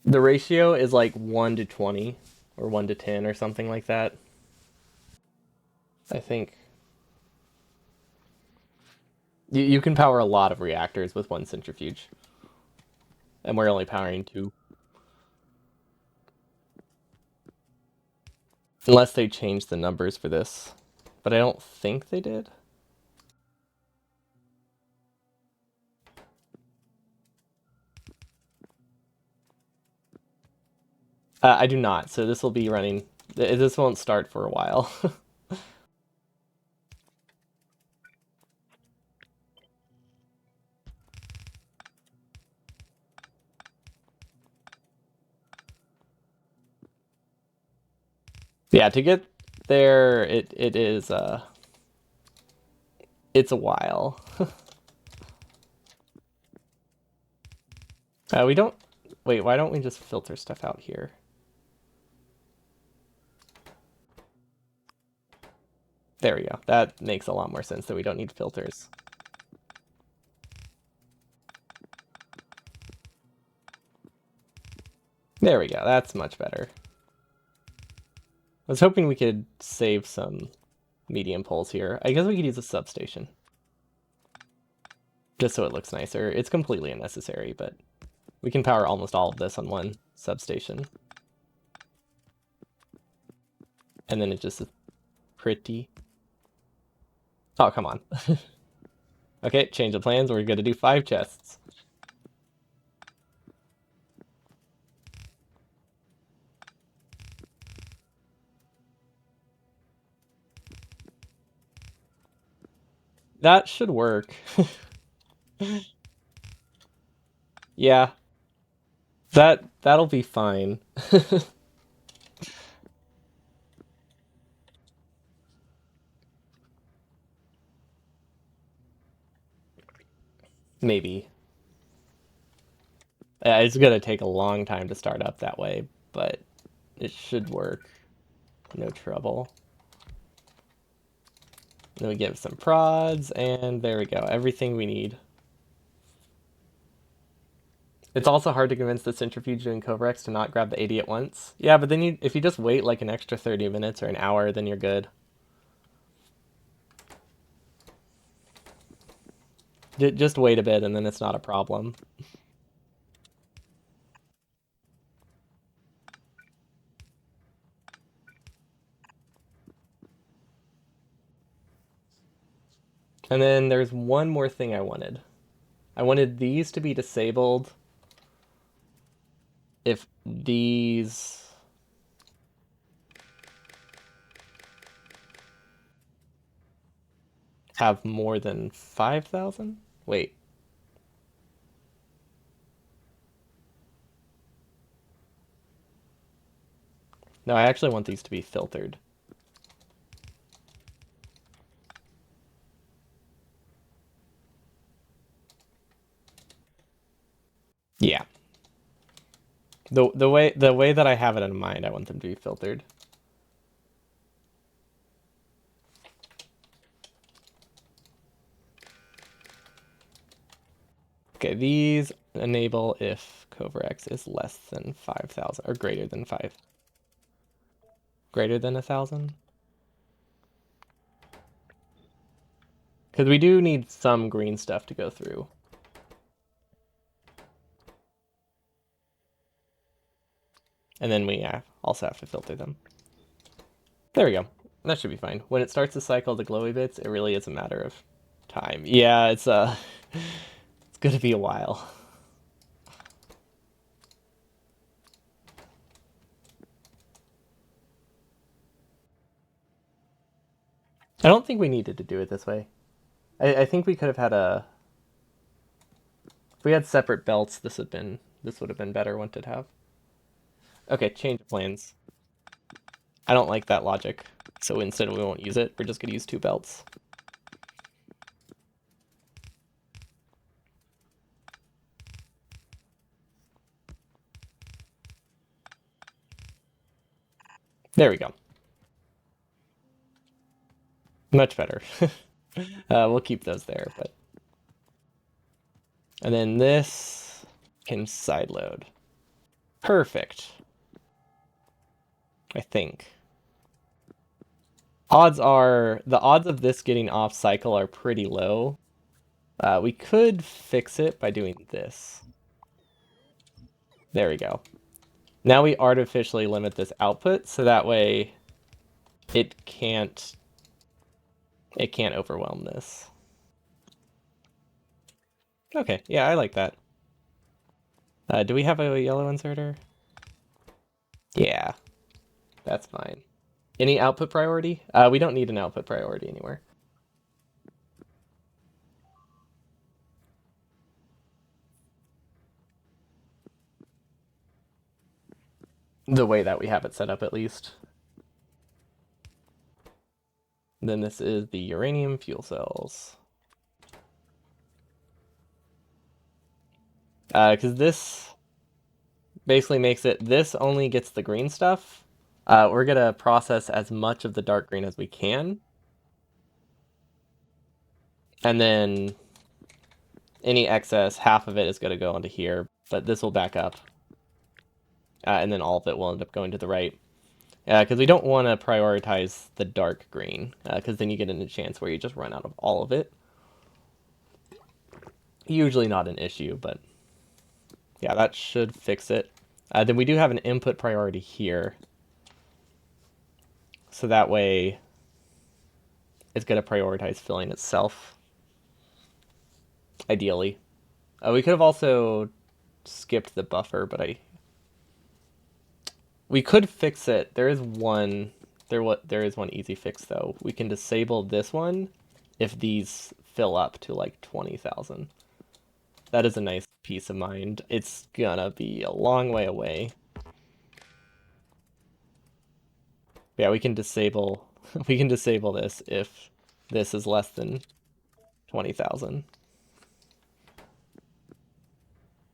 The ratio is like 1 to 20 or 1 to 10 or something like that. I think you can power a lot of reactors with one centrifuge. And we're only powering two. Unless they changed the numbers for this. But I don't think they did. I do not, so this will be running. This won't start for a while. Yeah, to get there, it is it's a while. We don't. Wait, why don't we just filter stuff out here? There we go. That makes a lot more sense that we don't need filters. There we go. That's much better. I was hoping we could save some medium poles here. I guess we could use a substation. Just so it looks nicer. It's completely unnecessary, but we can power almost all of this on one substation. And then it just is pretty. Oh, come on. Okay, change of plans. We're going to do 5 chests. That should work. Yeah, that'll be fine. Maybe. It's gonna take a long time to start up that way, but it should work. No trouble. Then we give some prods, and there we go. Everything we need. It's also hard to convince the centrifuge doing Kovarex to not grab the 80 at once. Yeah, but then if you just wait like an extra 30 minutes or an hour, then you're good. Just wait a bit, and then it's not a problem. And then there's one more thing I wanted. I wanted these to be disabled if these have more than 5,000? Wait. No, I actually want these to be filtered. Yeah. The way that I have it in mind, I want them to be filtered. Okay, these enable if Coverx is less than 5,000 or greater than 5. Greater than 1,000? Because we do need some green stuff to go through. And then we also have to filter them. There we go. That should be fine. When it starts to cycle the glowy bits, it really is a matter of time. Yeah, it's it's gonna be a while. I don't think we needed to do it this way. I think we could have had if we had separate belts, this would have been better, wouldn't it have? Okay, change of plans. I don't like that logic. So instead we won't use it. We're just gonna use 2 belts. There we go. Much better. We'll keep those there, but... And then this can sideload. Perfect. I think. The odds of this getting off cycle are pretty low. We could fix it by doing this. There we go. Now we artificially limit this output, so that way it can't overwhelm this. Okay, yeah, I like that. Do we have a yellow inserter? Yeah, that's fine. Any output priority? We don't need an output priority anywhere. The way that we have it set up, at least. And then this is the uranium fuel cells. Because this basically makes it, this only gets the green stuff. We're going to process as much of the dark green as we can. And then any excess, half of it is going to go onto here, but this will back up. And then all of it will end up going to the right. Because we don't want to prioritize the dark green, because then you get in a chance where you just run out of all of it. Usually not an issue, but yeah, that should fix it. Then we do have an input priority here. So that way it's going to prioritize filling itself. Ideally. We could have also skipped the buffer, but we could fix it. There is one easy fix though. We can disable this one if these fill up to like 20,000. That is a nice peace of mind. It's gonna be a long way away. Yeah, we can disable this if this is less than 20,000.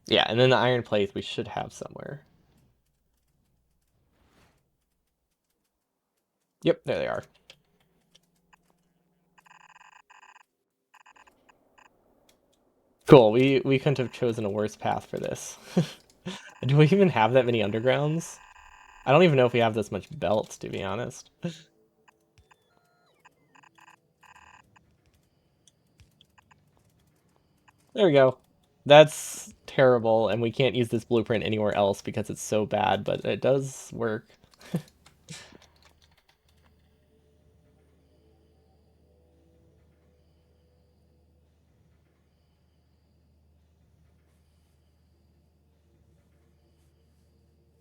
Yeah, and then the iron plates we should have somewhere. Yep, there they are. Cool, we couldn't have chosen a worse path for this. Do we even have that many undergrounds? I don't even know if we have this much belt, to be honest. There we go. That's terrible, and we can't use this blueprint anywhere else because it's so bad, but it does work.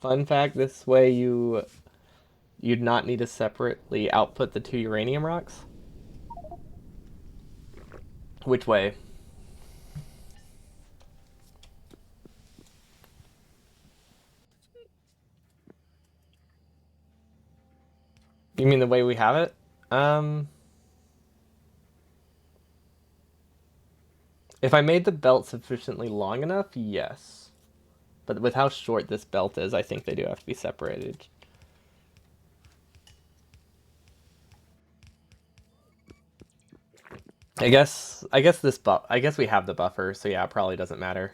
Fun fact, this way you'd not need to separately output the 2 uranium rocks. Which way? You mean the way we have it? If I made the belt sufficiently long enough, yes. But with how short this belt is, I think they do have to be separated. I guess we have the buffer, so yeah, it probably doesn't matter.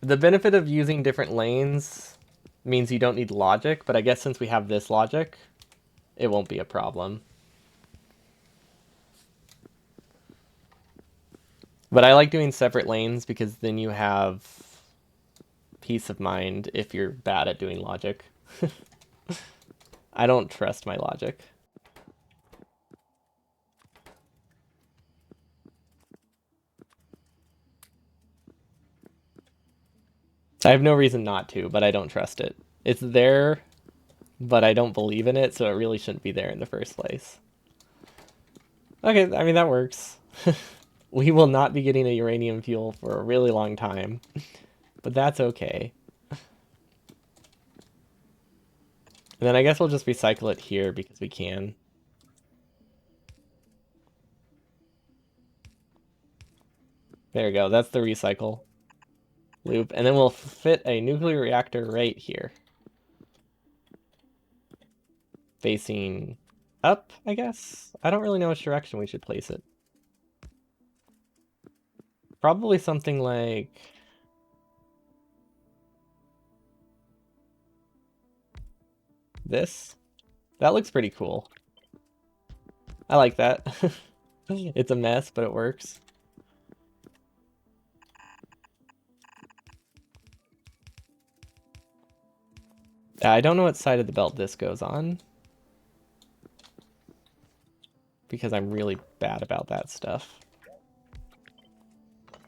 The benefit of using different lanes means you don't need logic, but I guess since we have this logic, it won't be a problem. But I like doing separate lanes because then you have peace of mind if you're bad at doing logic. I don't trust my logic. I have no reason not to, but I don't trust it. It's there, but I don't believe in it, so it really shouldn't be there in the first place. Okay, I mean, that works. We will not be getting a uranium fuel for a really long time, but that's okay. And then I guess we'll just recycle it here because we can. There we go, that's the recycle. loop, and then we'll fit a nuclear reactor right here. Facing up, I guess? I don't really know which direction we should place it. Probably something like... this? That looks pretty cool. I like that. It's a mess, but it works. I don't know what side of the belt this goes on, because I'm really bad about that stuff.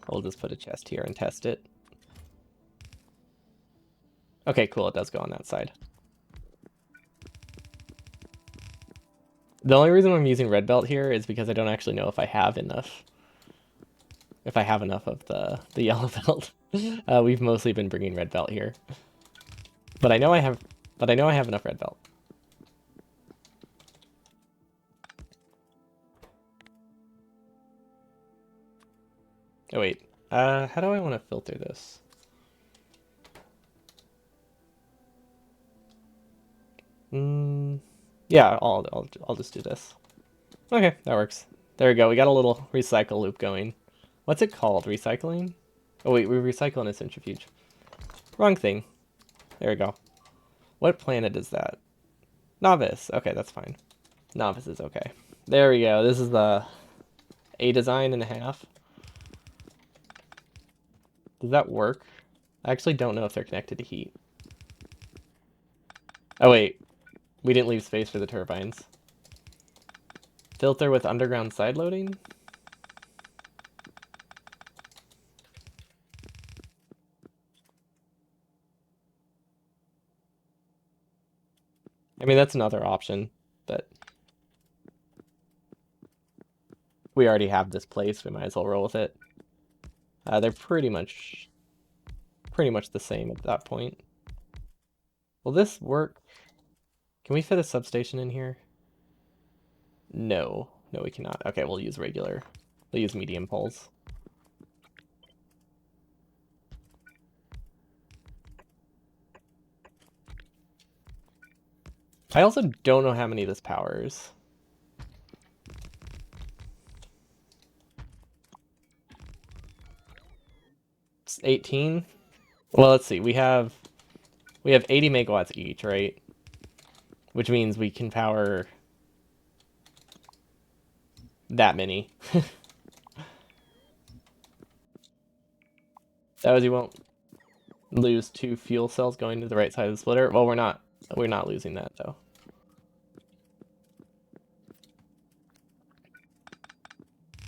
I'll just put a chest here and test it. Okay, cool, it does go on that side. The only reason I'm using red belt here is because I don't actually know if I have enough. If I have enough of the yellow belt. We've mostly been bringing red belt here. But I know I have enough red belt. Oh wait, how do I want to filter this? Yeah, I'll just do this. Okay, that works. There we go. We got a little recycle loop going. What's it called? Recycling? Oh wait, we recycle in a centrifuge. Wrong thing. There we go. What planet is that? Novice. Okay, that's fine. Novice is okay. There we go. This is the A design and a half. Does that work? I actually don't know if they're connected to heat. Oh wait, we didn't leave space for the turbines. Filter with underground side loading? I mean, that's another option, but we already have this place. We might as well roll with it. They're pretty much the same at that point. Will this work? Can we fit a substation in here? No, we cannot. Okay, we'll use regular. We'll use medium poles. I also don't know how many this powers. It's 18. Well, let's see. We have 80 megawatts each, right? Which means we can power that many. That was, you won't lose 2 fuel cells going to the right side of the splitter. Well, we're not losing that though.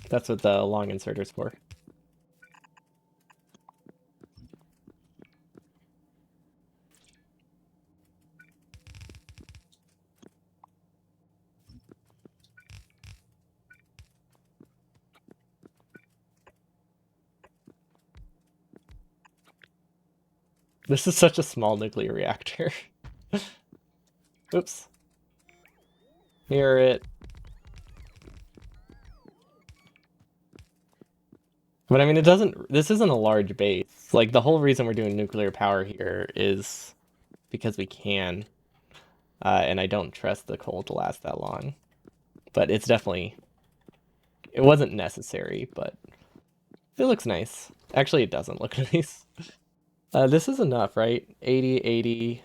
That's what the long inserter's for. This is such a small nuclear reactor. Oops. Mirror it. But I mean, this isn't a large base. Like, the whole reason we're doing nuclear power here is because we can. And I don't trust the coal to last that long. But it wasn't necessary, but it looks nice. Actually, it doesn't look nice. This is enough, right? 80, 80.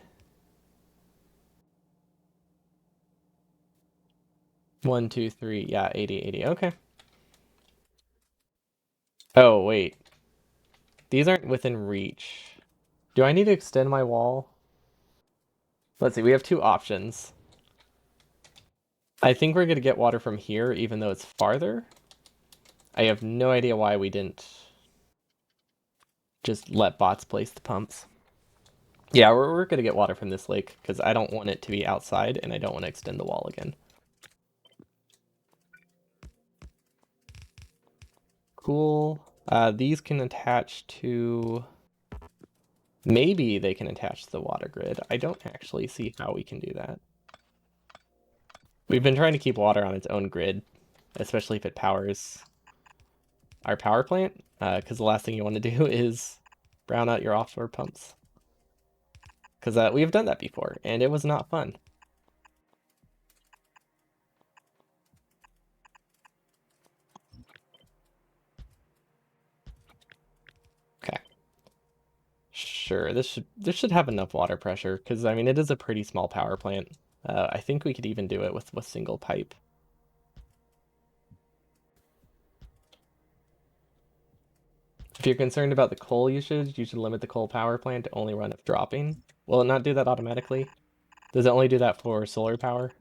1, 2, 3. Yeah, 80, 80. Okay. Oh, wait. These aren't within reach. Do I need to extend my wall? Let's see, we have 2 options. I think we're going to get water from here, even though it's farther. I have no idea why we didn't just let bots place the pumps. Yeah, we're going to get water from this lake, because I don't want it to be outside, and I don't want to extend the wall again. Cool. These can attach to... Maybe they can attach to the water grid. I don't actually see how we can do that. We've been trying to keep water on its own grid, especially if it powers our power plant, because the last thing you want to do is Brown out your offshore pumps. Because we have done that before, and it was not fun. Okay. Sure, this should have enough water pressure, because I mean it is a pretty small power plant. I think we could even do it with single pipe. If you're concerned about the coal usage, you should limit the coal power plant to only run if dropping. Will it not do that automatically? Does it only do that for solar power?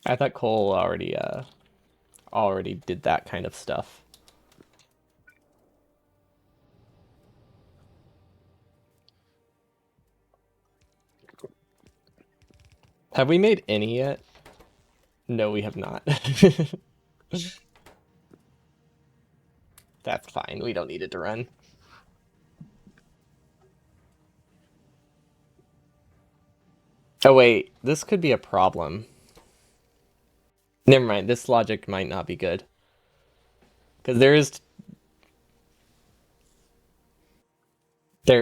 I thought coal already did that kind of stuff. Have we made any yet? No, we have not. That's fine. We don't need it to run. Oh wait, this could be a problem. Never mind, this logic might not be good. Because there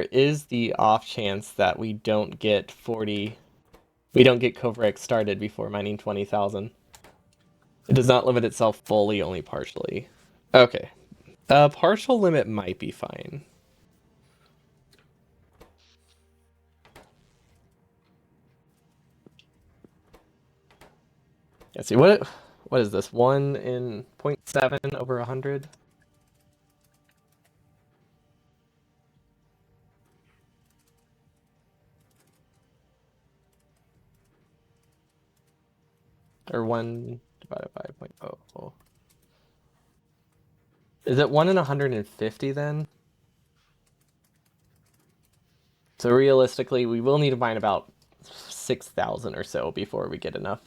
is the off chance that we don't get Covrex started before mining 20,000. It does not limit itself fully, only partially. Okay. Partial limit might be fine. Let's see, what is this? 1 in 0.7 over 100? Or 1 divided by 0.00. Is it 1 in 150 then? So realistically, we will need to mine about 6,000 or so before we get enough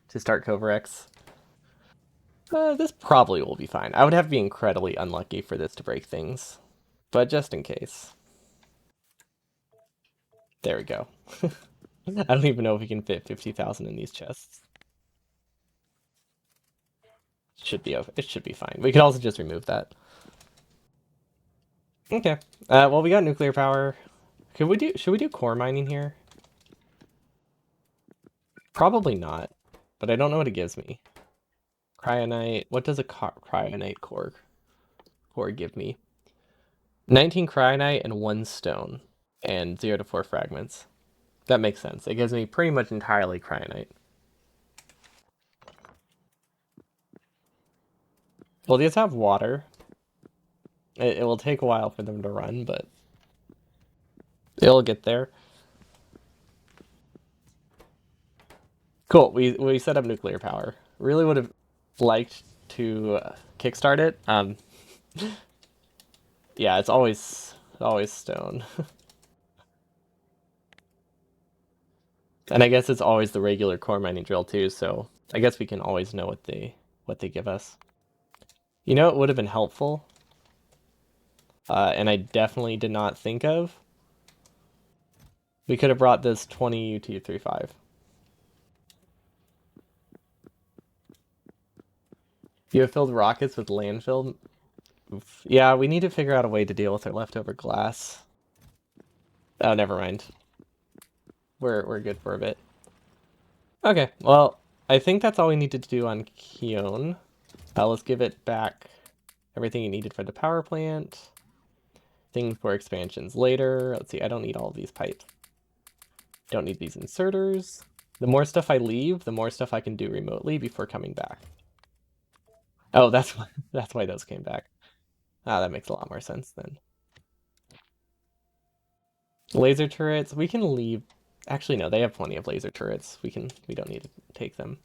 to start Covrex. This probably will be fine. I would have to be incredibly unlucky for this to break things, but just in case. There we go. I don't even know if we can fit 50,000 in these chests. It should be fine. We could also just remove that. Okay. Well, we got nuclear power. Should we do core mining here? Probably not, but I don't know what it gives me. Cryonite. What does a cryonite core give me? 19 cryonite and 1 stone, and 0 to 4 fragments. That makes sense. It gives me pretty much entirely cryonite. Well, these have water. It will take a while for them to run, but it'll get there. Cool. We set up nuclear power. Really would have liked to kickstart it. Yeah, it's always stone. And I guess it's always the regular core mining drill too, so I guess we can always know what they give us. You know, it would have been helpful, and I definitely did not think of. We could have brought this 20 UT35. You have filled rockets with landfill. Oof. Yeah, we need to figure out a way to deal with our leftover glass. Oh, never mind. We're good for a bit. Okay, well, I think that's all we needed to do on Keone. Let's give it back everything you needed for the power plant. Things for expansions later. Let's see, I don't need all of these pipes. Don't need these inserters. The more stuff I leave, the more stuff I can do remotely before coming back. Oh, that's why those came back. Ah, that makes a lot more sense then. Laser turrets, we can leave. Actually, no, they have plenty of laser turrets. We don't need to take them.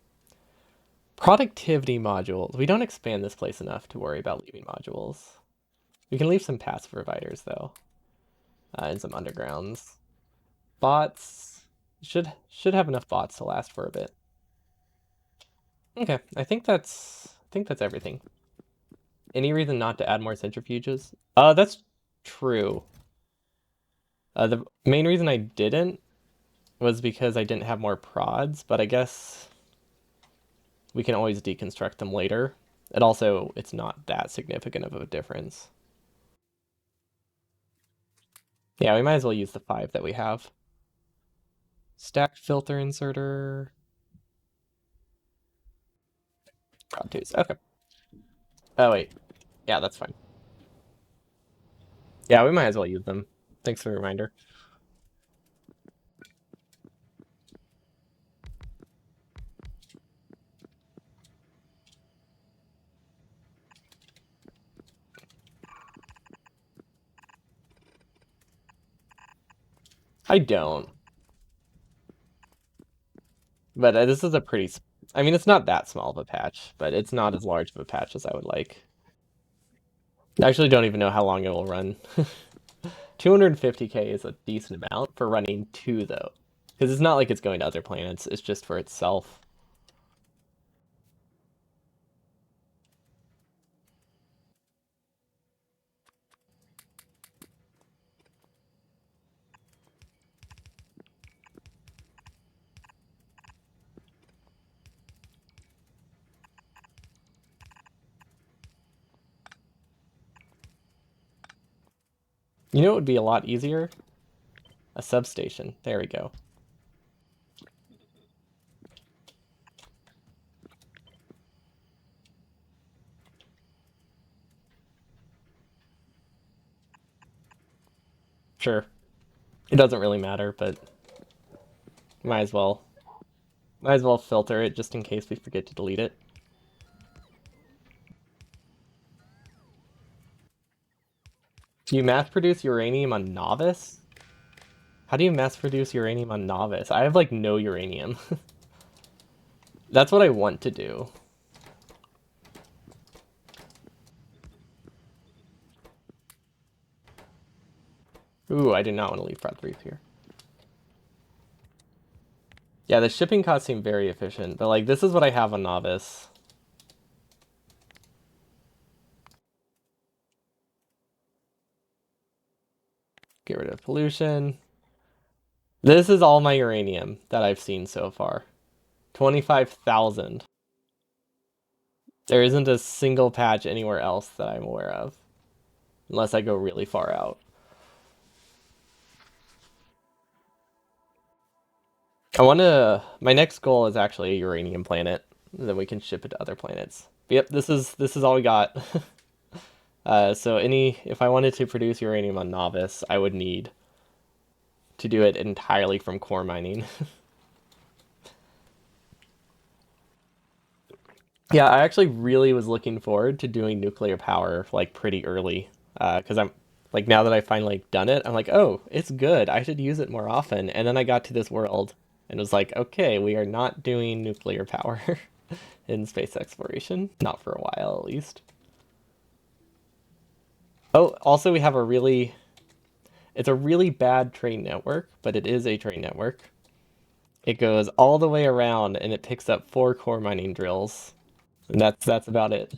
Productivity modules. We don't expand this place enough to worry about leaving modules. We can leave some passive providers though, and some undergrounds. Bots should have enough bots to last for a bit. Okay, I think that's everything. Any reason not to add more centrifuges? That's true. The main reason I didn't was because I didn't have more prods, but I guess we can always deconstruct them later. It also, it's not that significant of a difference. Yeah, we might as well use the 5 that we have. Stacked filter inserter. Prod 2s. Okay. Oh, wait. Yeah, that's fine. Yeah, we might as well use them. Thanks for the reminder. I don't. But this is a pretty. I mean, it's not that small of a patch, but it's not as large of a patch as I would like. I actually don't even know how long it will run. 250k is a decent amount for running 2, though. Because it's not like it's going to other planets, it's just for itself. You know what would be a lot easier? A substation. There we go. Sure. It doesn't really matter, but might as well. Might as well filter it just in case we forget to delete it. Do you mass produce uranium on Novice? How do you mass produce uranium on Novice? I have like no uranium. That's what I want to do. Ooh, I do not want to leave prod 3 here. Yeah, the shipping costs seem very efficient, but like this is what I have on Novice. Get rid of pollution. This is all my uranium that I've seen so far. 25,000. There isn't a single patch anywhere else that I'm aware of, unless I go really far out. I want to. My next goal is actually a uranium planet. Then we can ship it to other planets. But yep, this is all we got. So if I wanted to produce uranium on Novice, I would need to do it entirely from core mining. Yeah, I actually really was looking forward to doing nuclear power like pretty early, because I'm like now that I finally done it, I'm like, oh, it's good. I should use it more often. And then I got to this world and was like, okay, we are not doing nuclear power in space exploration, not for a while at least. Oh, also we have it's a really bad train network, but it is a train network. It goes all the way around and it picks up 4 core mining drills, and that's about it.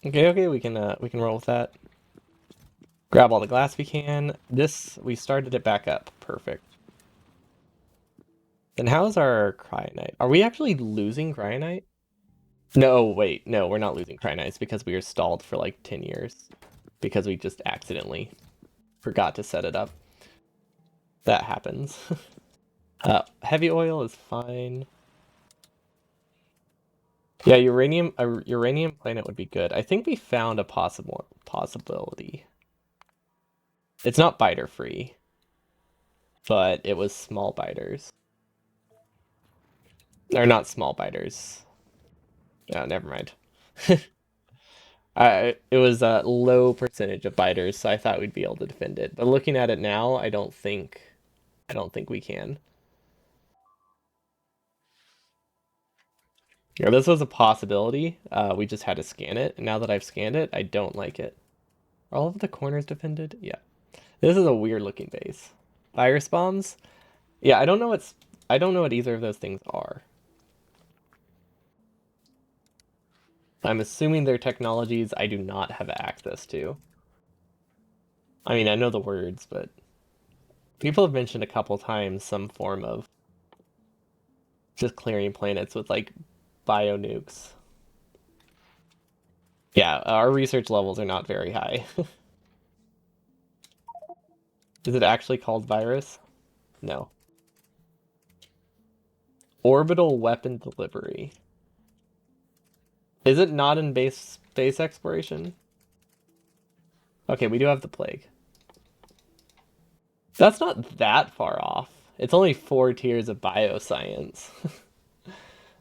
Okay, okay, we can roll with that. Grab all the glass we can. We started it back up. Perfect. Then how's our cryonite? Are we actually losing cryonite? No, wait, no, we're not losing cryonite because we were stalled for like 10 years because we just accidentally forgot to set it up. That happens. Heavy oil is fine. Yeah, a uranium planet would be good. I think we found a possibility. It's not biter free, but it was small biters. Or not small biters. Oh, never mind. It was a low percentage of biters, so I thought we'd be able to defend it. But looking at it now, I don't think we can. Yeah, this was a possibility. We just had to scan it, and now that I've scanned it, I don't like it. Are all of the corners defended? Yeah. This is a weird looking base. Virus bombs? Yeah, I don't know what either of those things are. I'm assuming they're technologies I do not have access to. I mean, I know the words, but people have mentioned a couple times some form of just clearing planets with like bio nukes. Yeah, our research levels are not very high. Is it actually called virus? No. Orbital weapon delivery. Is it not in base space exploration? Okay, we do have the plague. That's not that far off. It's only 4 tiers of bioscience.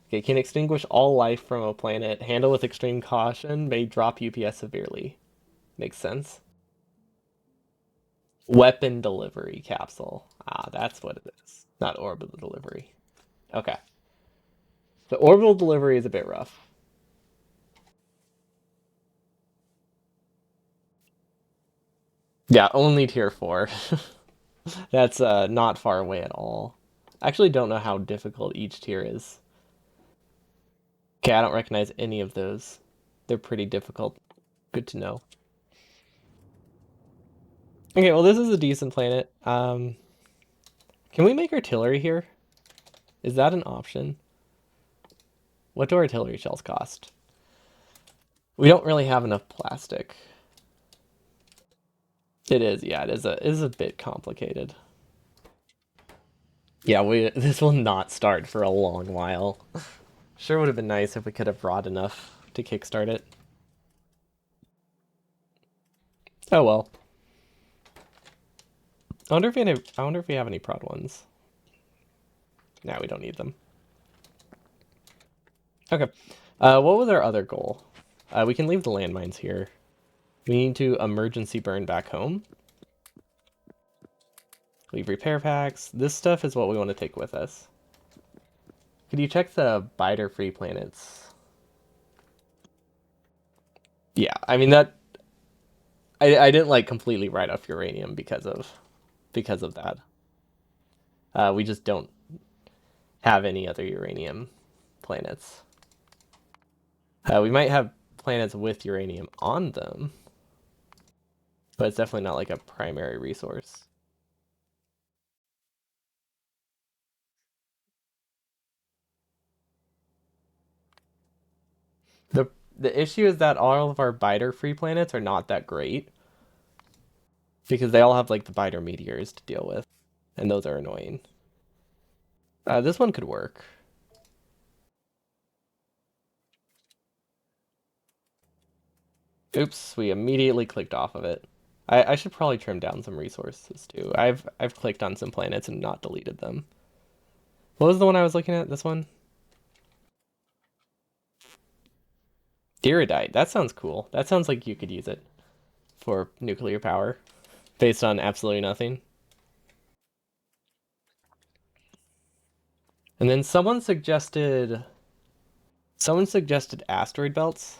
Okay, can extinguish all life from a planet, handle with extreme caution, may drop UPS severely. Makes sense. Weapon delivery capsule. Ah, that's what it is. Not orbital delivery. Okay. The orbital delivery is a bit rough. Yeah, only tier 4. That's not far away at all. I actually don't know how difficult each tier is. Okay, I don't recognize any of those. They're pretty difficult. Good to know. Okay, well this is a decent planet. Can we make artillery here? Is that an option? What do artillery shells cost? We don't really have enough plastic. It is, yeah, it is a bit complicated. Yeah, we this will not start for a long while. Sure would have been nice if we could have brought enough to kickstart it. Oh well. I wonder if we have any prod ones. Now we don't need them. Okay. What was our other goal? We can leave the landmines here. We need to emergency burn back home. Leave repair packs. This stuff is what we want to take with us. Could you check the biter free planets? Yeah, I mean that I didn't like completely write off uranium because of that. We just don't have any other uranium planets. We might have planets with uranium on them, but it's definitely not like a primary resource. The the issue is that all of our biter free planets are not that great because they all have like the biter meteors to deal with, and those are annoying. This one could work. Oops, we immediately clicked off of it. I should probably trim down some resources too. I've clicked on some planets and not deleted them. What was the one I was looking at? This one? Iridite. That sounds cool. That sounds like you could use it for nuclear power based on absolutely nothing. And then someone suggested asteroid belts.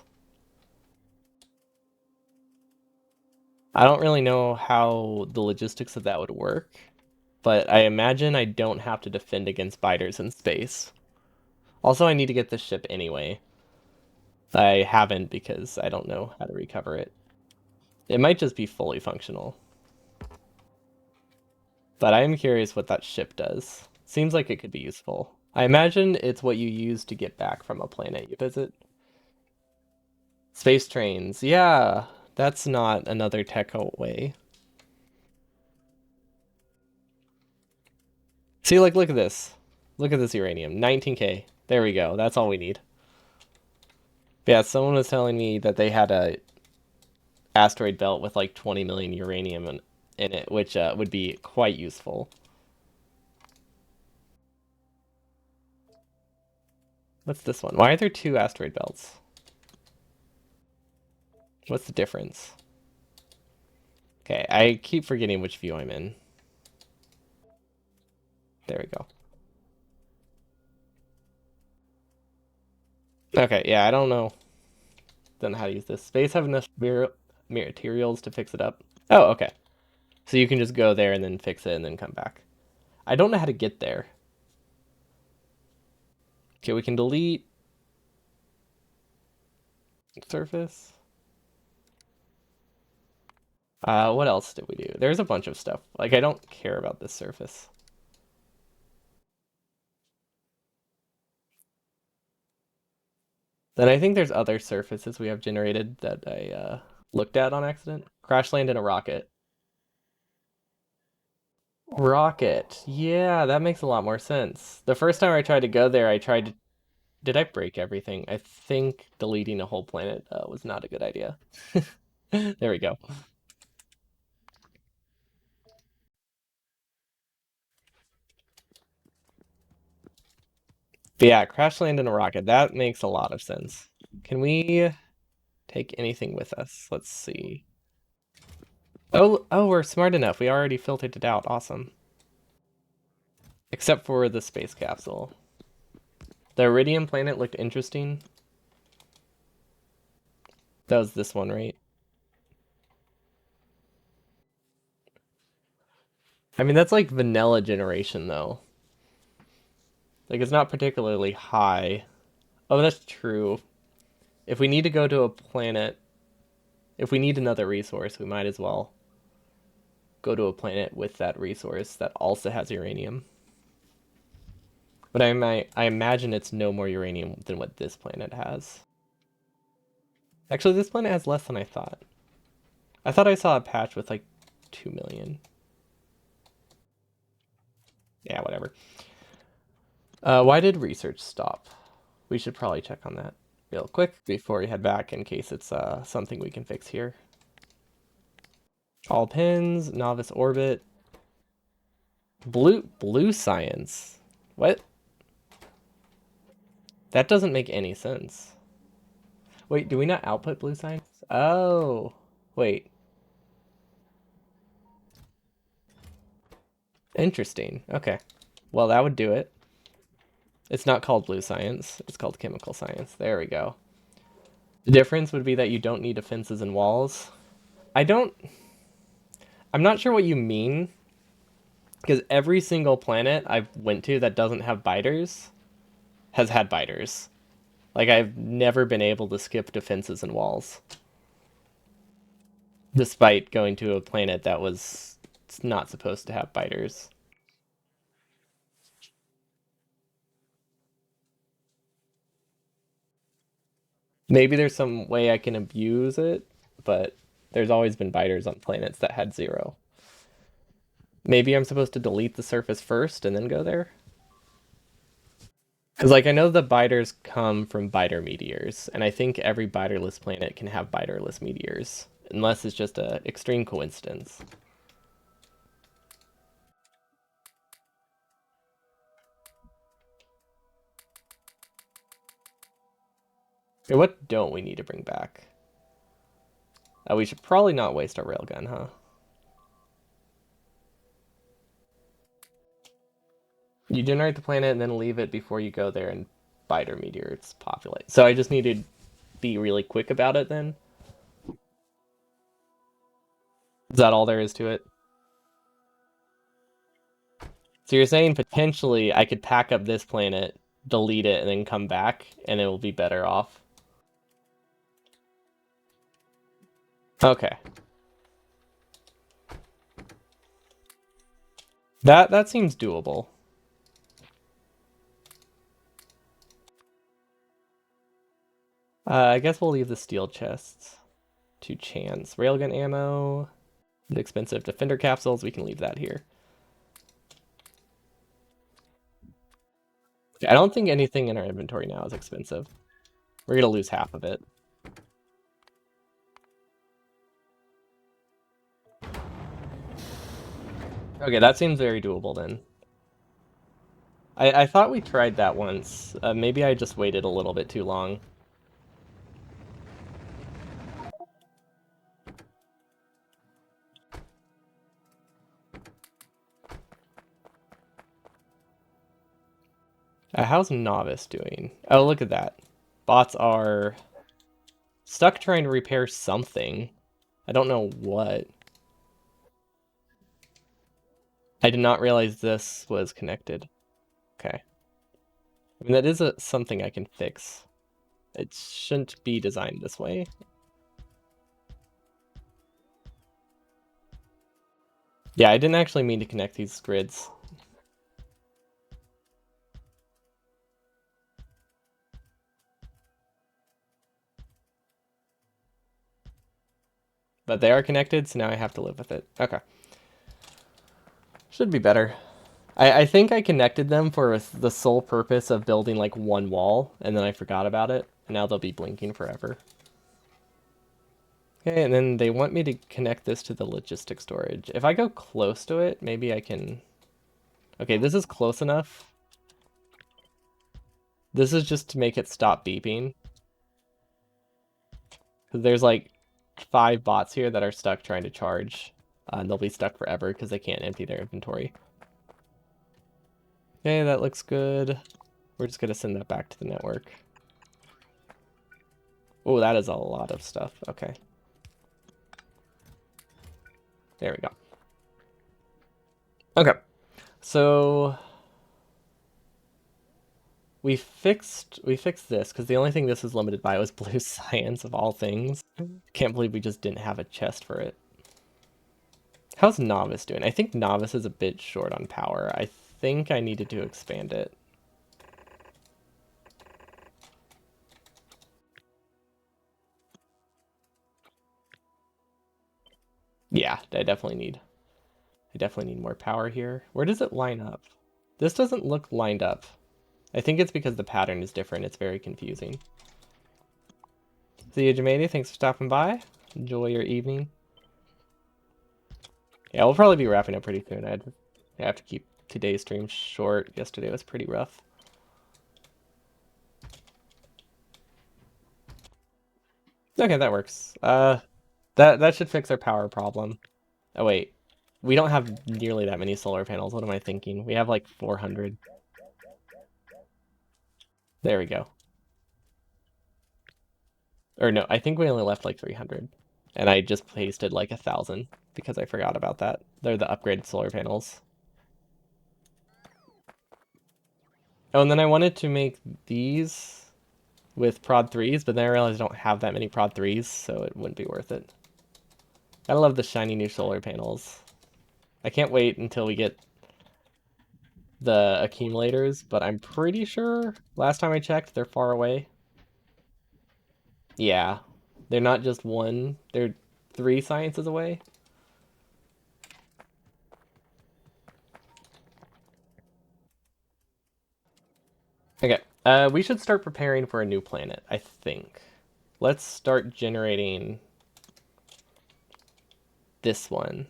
I don't really know how the logistics of that would work, but I imagine I don't have to defend against biters in space. Also, I need to get this ship anyway. I haven't because I don't know how to recover it. It might just be fully functional. But I am curious what that ship does. Seems like it could be useful. I imagine it's what you use to get back from a planet you visit. Space trains. Yeah, that's not another tech way. See, like, look at this. Look at this uranium. 19K. There we go. That's all we need. Yeah, someone was telling me that they had a asteroid belt with like 20 million uranium in it, which would be quite useful. What's this one? Why are there two asteroid belts? What's the difference? Okay, I keep forgetting which view I'm in. There we go. Okay, yeah, I don't know then how to use this. Space have enough materials to fix it up. Oh, okay. So you can just go there and then fix it and then come back. I don't know how to get there. Okay, we can delete surface. What else did we do? There's a bunch of stuff. Like, I don't care about this surface. Then I think there's other surfaces we have generated that I looked at on accident. Crash land in a rocket. Rocket. Yeah, that makes a lot more sense. The first time I tried to go there, I tried to... Did I break everything? I think deleting a whole planet was not a good idea. There we go. But yeah, crash land in a rocket. That makes a lot of sense. Can we take anything with us? Let's see. Oh, we're smart enough. We already filtered it out. Awesome. Except for the space capsule. The Iridium planet looked interesting. That was this one, right? I mean, that's like vanilla generation, though. Like, it's not particularly high. Oh, that's true. If we need to go to a planet, if we need another resource, we might as well go to a planet with that resource that also has uranium. But I imagine it's no more uranium than what this planet has. Actually, this planet has less than I thought. I thought I saw a patch with like 2 million. Yeah, whatever. Why did research stop? We should probably check on that real quick before we head back in case it's something we can fix here. All pins, novice orbit, blue science. What? That doesn't make any sense. Wait, do we not output blue science? Oh, wait. Interesting. Okay. Well, that would do it. It's not called blue science. It's called chemical science. There we go. The difference would be that you don't need defenses and walls. I don't... I'm not sure what you mean, because every single planet I've went to that doesn't have biters has had biters. Like, I've never been able to skip defenses and walls, despite going to a planet that was not supposed to have biters. Maybe there's some way I can abuse it, but there's always been biters on planets that had zero. Maybe I'm supposed to delete the surface first and then go there? Because, like, I know the biters come from biter meteors, and I think every biterless planet can have biterless meteors, unless it's just a extreme coincidence. Okay, what don't we need to bring back? We should probably not waste our railgun, huh? You generate the planet and then leave it before you go there and biter meteors populate. So I just need to be really quick about it then? Is that all there is to it? So you're saying potentially I could pack up this planet, delete it, and then come back, and it will be better off? Okay. That seems doable. I guess we'll leave the steel chests to chance. Railgun ammo, the expensive defender capsules, we can leave that here. I don't think anything in our inventory now is expensive. We're gonna lose half of it. Okay, that seems very doable then. I thought we tried that once. Maybe I just waited a little bit too long. How's Novice doing? Oh, look at that. Bots are stuck trying to repair something. I don't know what. I did not realize this was connected. Okay. I mean, that is something I can fix. It shouldn't be designed this way. Yeah, I didn't actually mean to connect these grids. But they are connected, so now I have to live with it. Okay. Should be better. I think I connected them for the sole purpose of building like one wall, and then I forgot about it. And now they'll be blinking forever. Okay, and then they want me to connect this to the logistic storage. If I go close to it, maybe I can... Okay, this is close enough. This is just to make it stop beeping. Because there's like 5 bots here that are stuck trying to charge. And they'll be stuck forever because they can't empty their inventory. Okay, that looks good. We're just going to send that back to the network. Oh, that is a lot of stuff. Okay. There we go. Okay. So we fixed this because the only thing this is limited by was blue science of all things. Can't believe we just didn't have a chest for it. How's Novice doing? I think Novice is a bit short on power. I think I needed to expand it. Yeah, I definitely need more power here. Where does it line up? This doesn't look lined up. I think it's because the pattern is different. It's very confusing. See you, Jamadi. Thanks for stopping by. Enjoy your evening. Yeah, we'll probably be wrapping up pretty soon. I have to keep today's stream short. Yesterday was pretty rough. Okay, that works. That should fix our power problem. Oh wait, we don't have nearly that many solar panels. What am I thinking? We have like 400. There we go. Or no, I think we only left like 300. And I just pasted like 1,000 because I forgot about that. They're the upgraded solar panels. Oh, and then I wanted to make these with prod 3s, but then I realized I don't have that many prod 3s, so it wouldn't be worth it. I love the shiny new solar panels. I can't wait until we get the accumulators, but I'm pretty sure last time I checked, they're far away. Yeah, they're not just one, they're 3 sciences away. Okay, we should start preparing for a new planet, I think. Let's start generating this one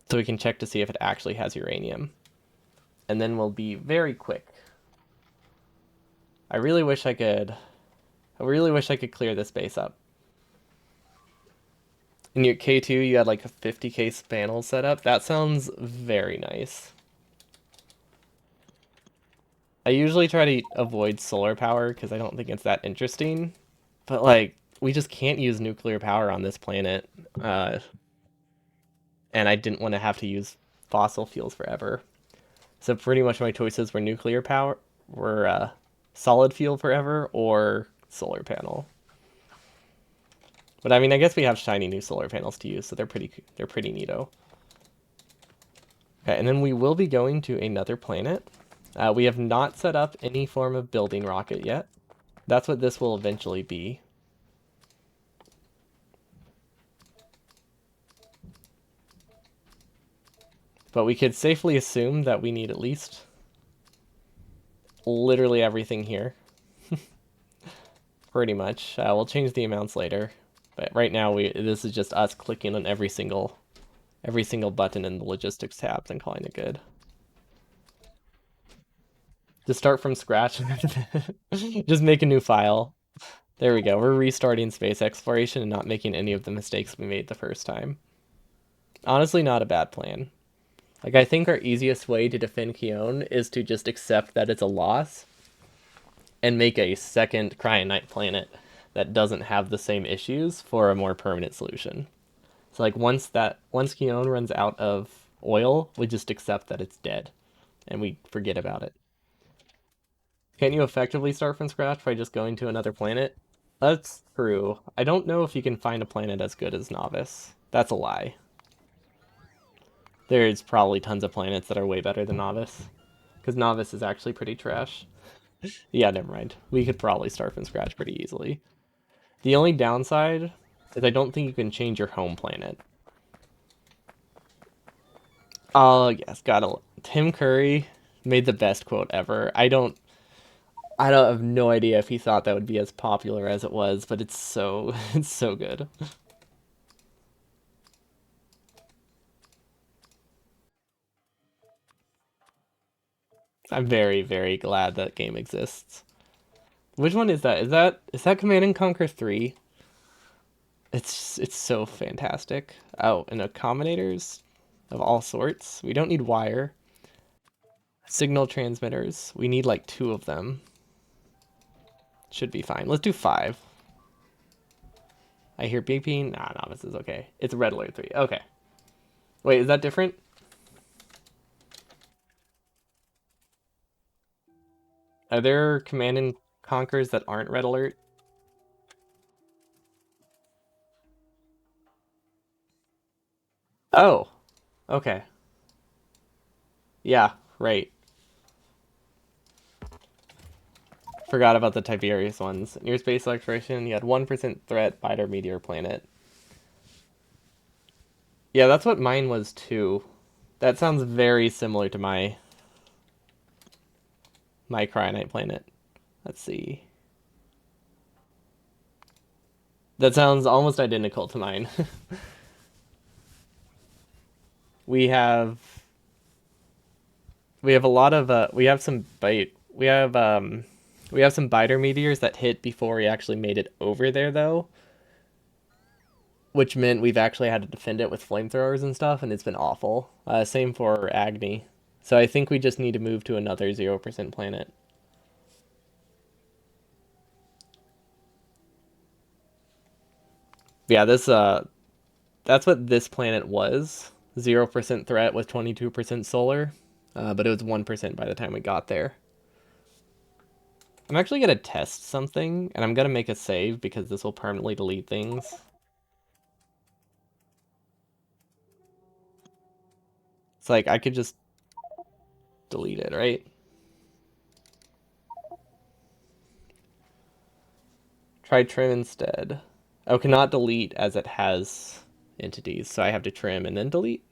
so we can check to see if it actually has uranium. And then we'll be very quick. I really wish I could clear this base up. In your K2, you had like a 50k panel set up. That sounds very nice. I usually try to avoid solar power because I don't think it's that interesting. But like, we just can't use nuclear power on this planet. And I didn't want to have to use fossil fuels forever. So pretty much my choices were nuclear power, were solid fuel forever, or solar panel. But I mean, I guess we have shiny new solar panels to use, so they're pretty neato. Okay, and then we will be going to another planet. We have not set up any form of building rocket yet. That's what this will eventually be. But we could safely assume that we need at least literally everything here. Pretty much. We'll change the amounts later. But right now, this is just us clicking on every single button in the logistics tabs and calling it good. To start from scratch, just make a new file. There we go. We're restarting space exploration and not making any of the mistakes we made the first time. Honestly, not a bad plan. Like, I think our easiest way to defend Keone is to just accept that it's a loss and make a second Cryonite planet that doesn't have the same issues for a more permanent solution. So like once Keone runs out of oil, we just accept that it's dead and we forget about it. Can't you effectively start from scratch by just going to another planet? That's true. I don't know if you can find a planet as good as Novice. That's a lie. There's probably tons of planets that are way better than Novice. Because Novice is actually pretty trash. Yeah, never mind. We could probably start from scratch pretty easily. The only downside is I don't think you can change your home planet. Oh, yes, gotta. Tim Curry made the best quote ever. I don't have no idea if he thought that would be as popular as it was, but it's so it's so good. I'm very, very glad that game exists. Which one is that? Is that Command and Conquer 3? It's so fantastic. Oh, and accommodators of all sorts. We don't need wire. Signal transmitters. We need like two of them. Should be fine. Let's do five. I hear beeping. Nah, no, this is okay. It's Red Alert 3. Okay. Wait, is that different? Are there Command and Conquers that aren't Red Alert? Oh, okay. Yeah, right. Forgot about the Tiberius ones. Near space exploration, you had 1% threat, biter meteor planet. Yeah, that's what mine was too. That sounds very similar to my Cryonite planet. Let's see. That sounds almost identical to mine. we have we have a lot of we have some biter meteors that hit before we actually made it over there though, which meant we've actually had to defend it with flamethrowers and stuff, and it's been awful. Same for Agni. So I think we just need to move to another 0% planet. Yeah, this that's what this planet was. 0% threat with 22% solar, but it was 1% by the time we got there. I'm actually gonna test something, and I'm gonna make a save because this will permanently delete things. It's like I could just delete it, right? Try trim instead. Oh, cannot delete as it has entities, so I have to trim and then delete.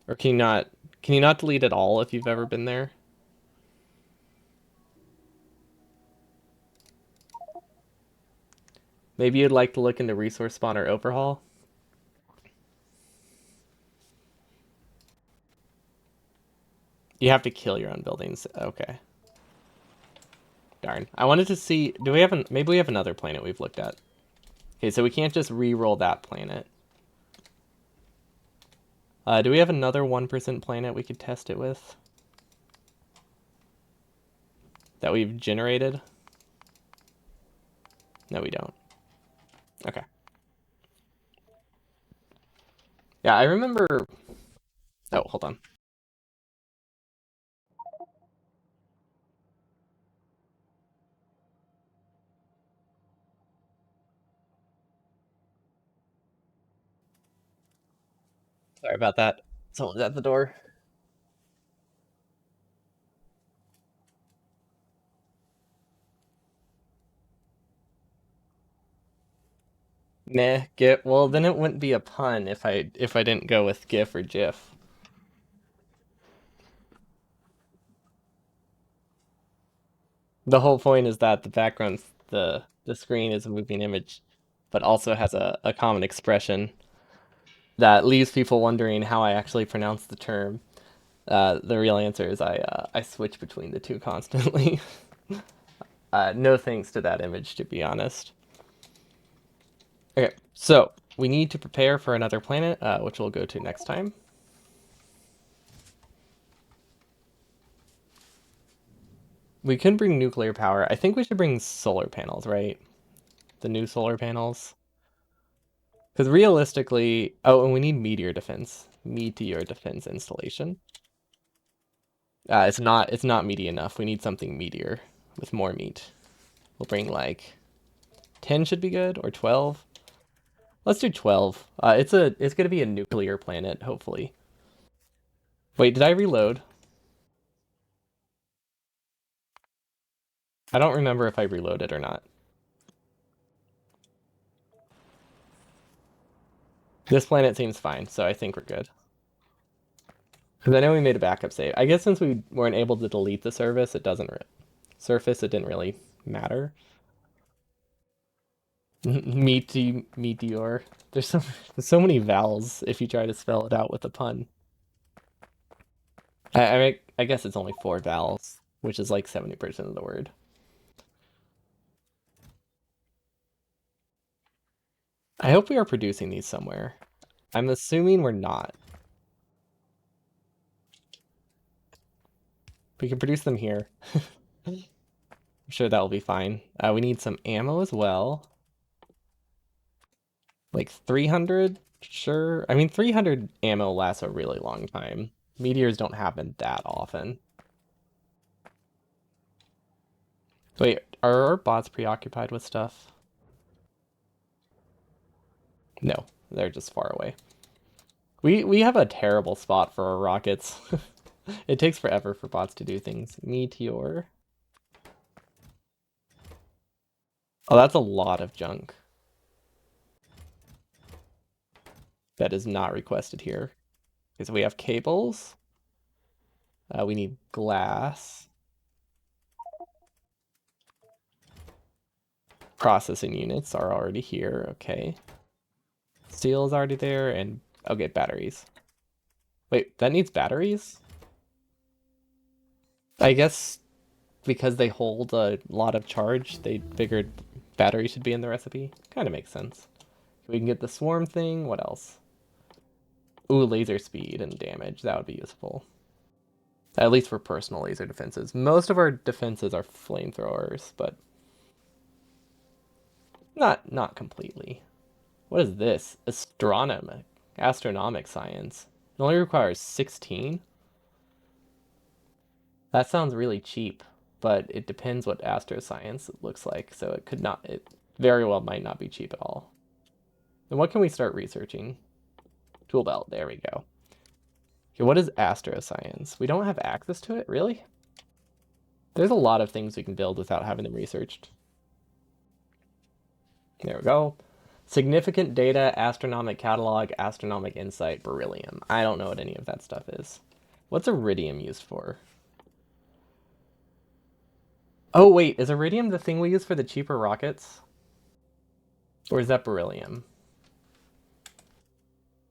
Or can you not delete at all if you've ever been there? Maybe you'd like to look into resource spawner overhaul. You have to kill your own buildings. Okay. Darn. I wanted to see, do we have maybe we have another planet we've looked at. Okay, so we can't just re-roll that planet. Do we have another 1% planet we could test it with? That we've generated? No, we don't. Okay. Yeah, I remember. Oh, hold on. Sorry about that. Someone's at the door. Nah, GIF. Well, then it wouldn't be a pun if I didn't go with GIF or GIF. The whole point is that the background, the screen is a moving image, but also has a common expression that leaves people wondering how I actually pronounce the term. The real answer is I switch between the two constantly. No thanks to that image, to be honest. Okay, so we need to prepare for another planet, which we'll go to next time. We could bring nuclear power. I think we should bring solar panels, right? The new solar panels. Because realistically, oh, and we need meteor defense. Meteor defense installation. It's not meaty enough. We need something meteor with more meat. We'll bring like 10 should be good, or 12. Let's do 12. It's gonna be a nuclear planet, hopefully. Wait, did I reload? I don't remember if I reloaded or not. This planet seems fine, so I think we're good. Because I know we made a backup save. I guess since we weren't able to delete the service, it doesn't surface. It didn't really matter. Meteor. There's so many vowels if you try to spell it out with a pun. I guess it's only four vowels, which is like 70% of the word. I hope we are producing these somewhere. I'm assuming we're not. We can produce them here. I'm sure that'll be fine. We need some ammo as well. Like 300? Sure. I mean, 300 ammo lasts a really long time. Meteors don't happen that often. Wait, are our bots preoccupied with stuff? No, they're just far away. We have a terrible spot for our rockets. It takes forever for bots to do things. Meteor. Oh, that's a lot of junk. That is not requested here. Because we have cables. We need glass. Processing units are already here. Okay. Steel is already there. And okay, batteries. Wait, that needs batteries? I guess because they hold a lot of charge, they figured battery should be in the recipe. Kind of makes sense. We can get the swarm thing. What else? Ooh, laser speed and damage. That would be useful. At least for personal laser defenses. Most of our defenses are flamethrowers, but not completely. What is this? Astronomic science. It only requires 16? That sounds really cheap, but it depends what astroscience looks like, so it very well might not be cheap at all. Then what can we start researching? Tool belt, there we go. Okay, what is astroscience? We don't have access to it, really? There's a lot of things we can build without having them researched. There we go. Significant data, astronomic catalog, astronomic insight, beryllium. I don't know what any of that stuff is. What's iridium used for? Oh, wait, is iridium the thing we use for the cheaper rockets? Or is that beryllium?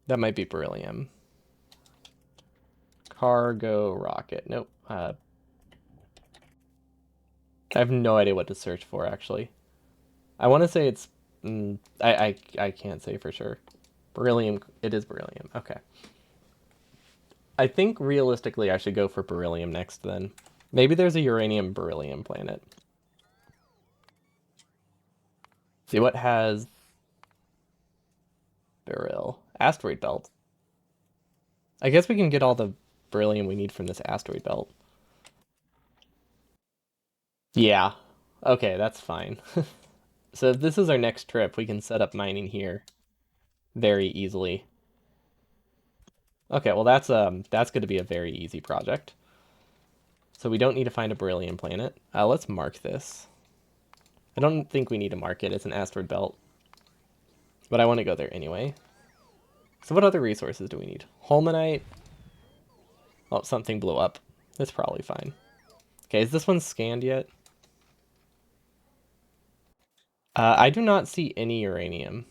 That might be beryllium. Cargo rocket. Nope. I have no idea what to search for, actually. I want to say it's... I can't say for sure. Beryllium. It is beryllium. Okay. I think realistically I should go for beryllium next then. Maybe there's a uranium beryllium planet. See what has beryl. Asteroid belt. I guess we can get all the beryllium we need from this asteroid belt. Yeah. Okay, that's fine. So if this is our next trip, we can set up mining here very easily. Okay, well that's going to be a very easy project. So we don't need to find a beryllium planet. Let's mark this. I don't think we need to mark it. It's an asteroid belt. But I want to go there anyway. So what other resources do we need? Holmanite. Oh, something blew up. That's probably fine. Okay, is this one scanned yet? I do not see any uranium.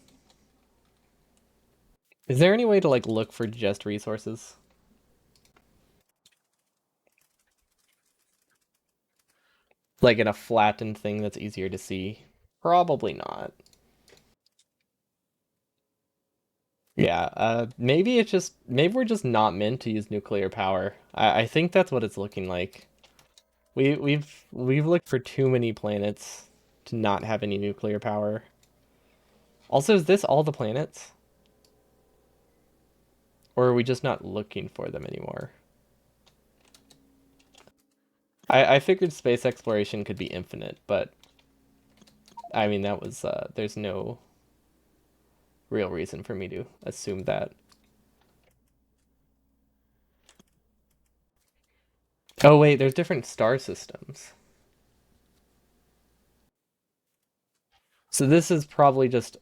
Is there any way to like look for just resources? Like in a flattened thing that's easier to see? Probably not. Yeah, maybe we're just not meant to use nuclear power. I think that's what it's looking like. We've looked for too many planets to not have any nuclear power. Also, is this all the planets? Or are we just not looking for them anymore? I figured space exploration could be infinite, but I mean, that was, there's no real reason for me to assume that. Oh, wait, there's different star systems. So this is probably just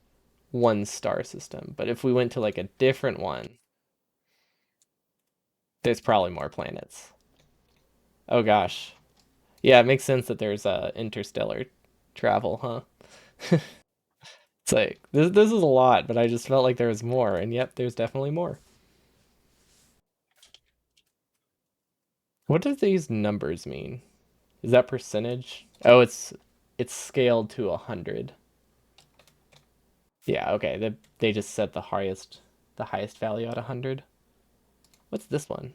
one star system, but if we went to like a different one, there's probably more planets. Oh gosh. Yeah, it makes sense that there's interstellar travel, huh? It's like this is a lot, but I just felt like there was more, and yep, there's definitely more. What do these numbers mean? Is that percentage? Oh, it's scaled to 100. Yeah, okay. They just set the highest value at 100. What's this one?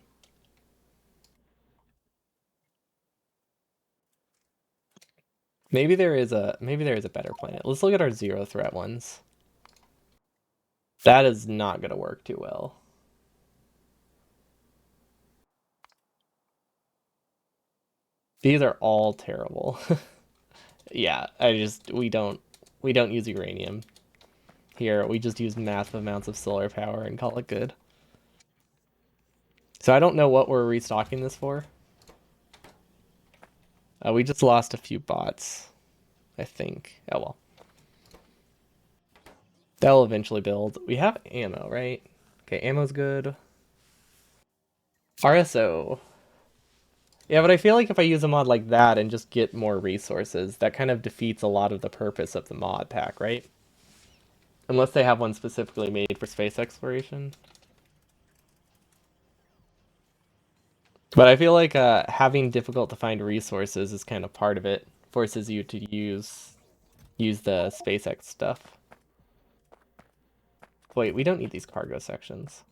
Maybe there is a better planet. Let's look at our zero threat ones. That is not gonna work too well. These are all terrible. Yeah, we don't use uranium here. We just use massive amounts of solar power and call it good. So I don't know what we're restocking this for. We just lost a few bots, I think. Oh well. That'll eventually build. We have ammo, right? Okay, ammo's good. RSO. Yeah, but I feel like if I use a mod like that and just get more resources, that kind of defeats a lot of the purpose of the mod pack, right? Unless they have one specifically made for space exploration. But I feel like having difficult to find resources is kind of part of it. Forces you to use the SpaceX stuff. Wait, we don't need these cargo sections.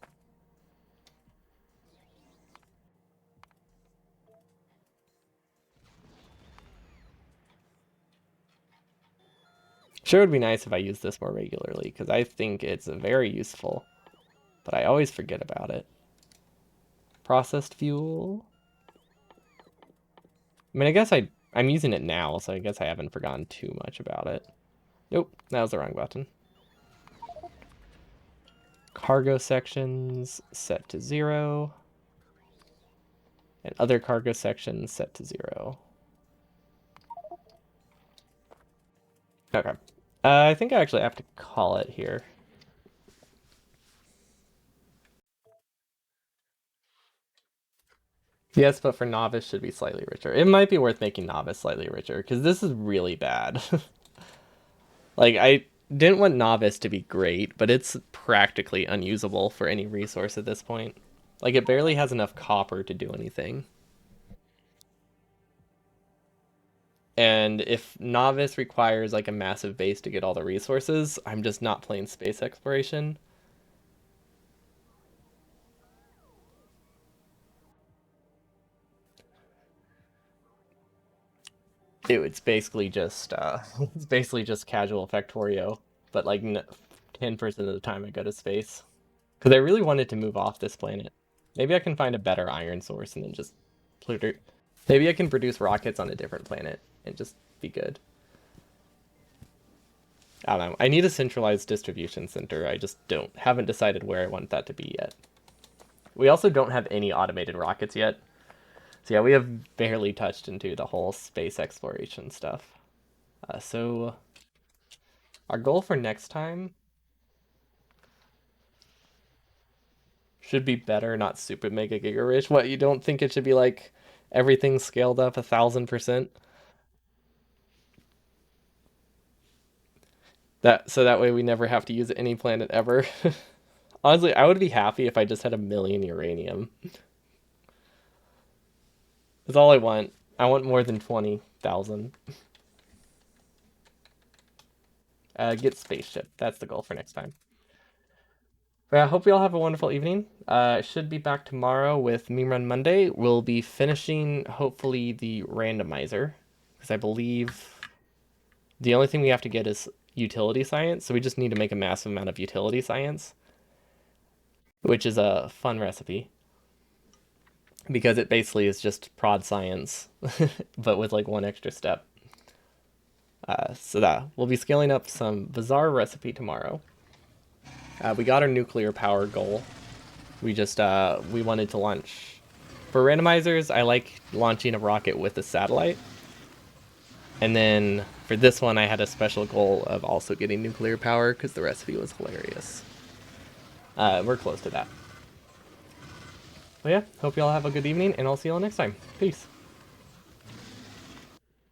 Sure would be nice if I used this more regularly, because I think it's very useful. But I always forget about it. Processed fuel. I mean, I guess I'm using it now, so I guess I haven't forgotten too much about it. Nope, that was the wrong button. Cargo sections set to 0. And other cargo sections set to 0. Okay. I think I actually have to call it here. Yes, but for novice should be slightly richer. It might be worth making novice slightly richer, because this is really bad. Like, I didn't want novice to be great, but it's practically unusable for any resource at this point. Like, it barely has enough copper to do anything. And if novice requires like a massive base to get all the resources, I'm just not playing space exploration. It's basically just it's basically just casual Factorio, but like 10% of the time I go to space because I really wanted to move off this planet. Maybe I can find a better iron source and then just Pluto. Maybe I can produce rockets on a different planet and just be good. I don't know. I need a centralized distribution center. I just haven't decided where I want that to be yet. We also don't have any automated rockets yet. So yeah, we have barely touched into the whole space exploration stuff. So our goal for next time should be better, not super mega giga rich. What, you don't think it should be like everything scaled up 1,000%? That so that way we never have to use any planet ever. Honestly, I would be happy if I just had 1 million uranium. That's all I want. I want more than 20,000. Get spaceship. That's the goal for next time. But I hope you all have a wonderful evening. Should be back tomorrow with Meme Run Monday. We'll be finishing, hopefully, the randomizer. Because I believe the only thing we have to get is utility science. So we just need to make a massive amount of utility science. which is a fun recipe because it basically is just prod science, but with like one extra step. So that we'll be scaling up some bizarre recipe tomorrow. We got our nuclear power goal. We just we wanted to launch. For randomizers, I like launching a rocket with a satellite. And then for this one, I had a special goal of also getting nuclear power because the recipe was hilarious. We're close to that. But yeah, hope you all have a good evening, and I'll see you all next time. Peace.